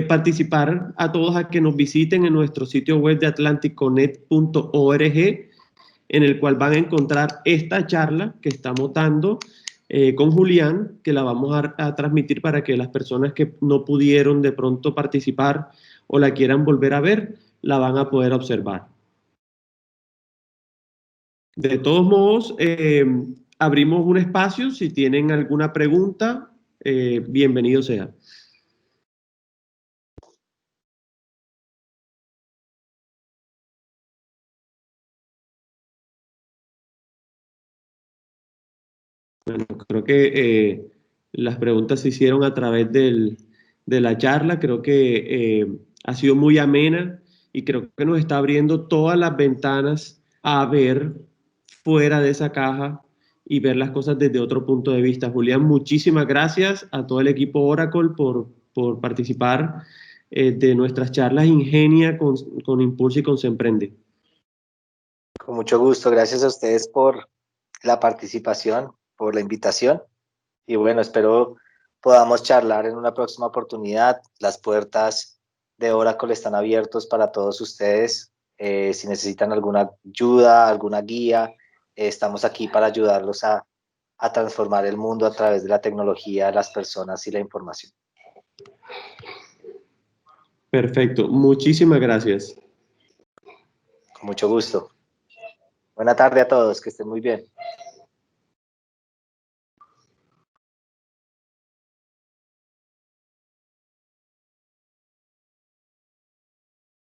A: participar a todos a que nos visiten en nuestro sitio web de atlanticonet.org, en el cual van a encontrar esta charla que estamos dando con Julián, que la vamos a transmitir para que las personas que no pudieron de pronto participar o la quieran volver a ver, la van a poder observar. De todos modos, abrimos un espacio. Si tienen alguna pregunta, bienvenido sea. Bueno, creo que las preguntas se hicieron a través de la charla. Creo que ha sido muy amena y creo que nos está abriendo todas las ventanas a ver fuera de esa caja y ver las cosas desde otro punto de vista. Julián, muchísimas gracias a todo el equipo Oracle por participar de nuestras charlas Ingenia con Impulsa y con Semprende.
B: Con mucho gusto, gracias a ustedes por la participación, por la invitación y bueno, espero podamos charlar en una próxima oportunidad. Las puertas de Oracle están abiertos para todos ustedes. Si necesitan alguna ayuda, alguna guía, estamos aquí para ayudarlos a transformar el mundo a través de la tecnología, las personas y la información.
A: Perfecto, muchísimas gracias.
B: Con mucho gusto. Buena tarde a todos, que estén muy bien.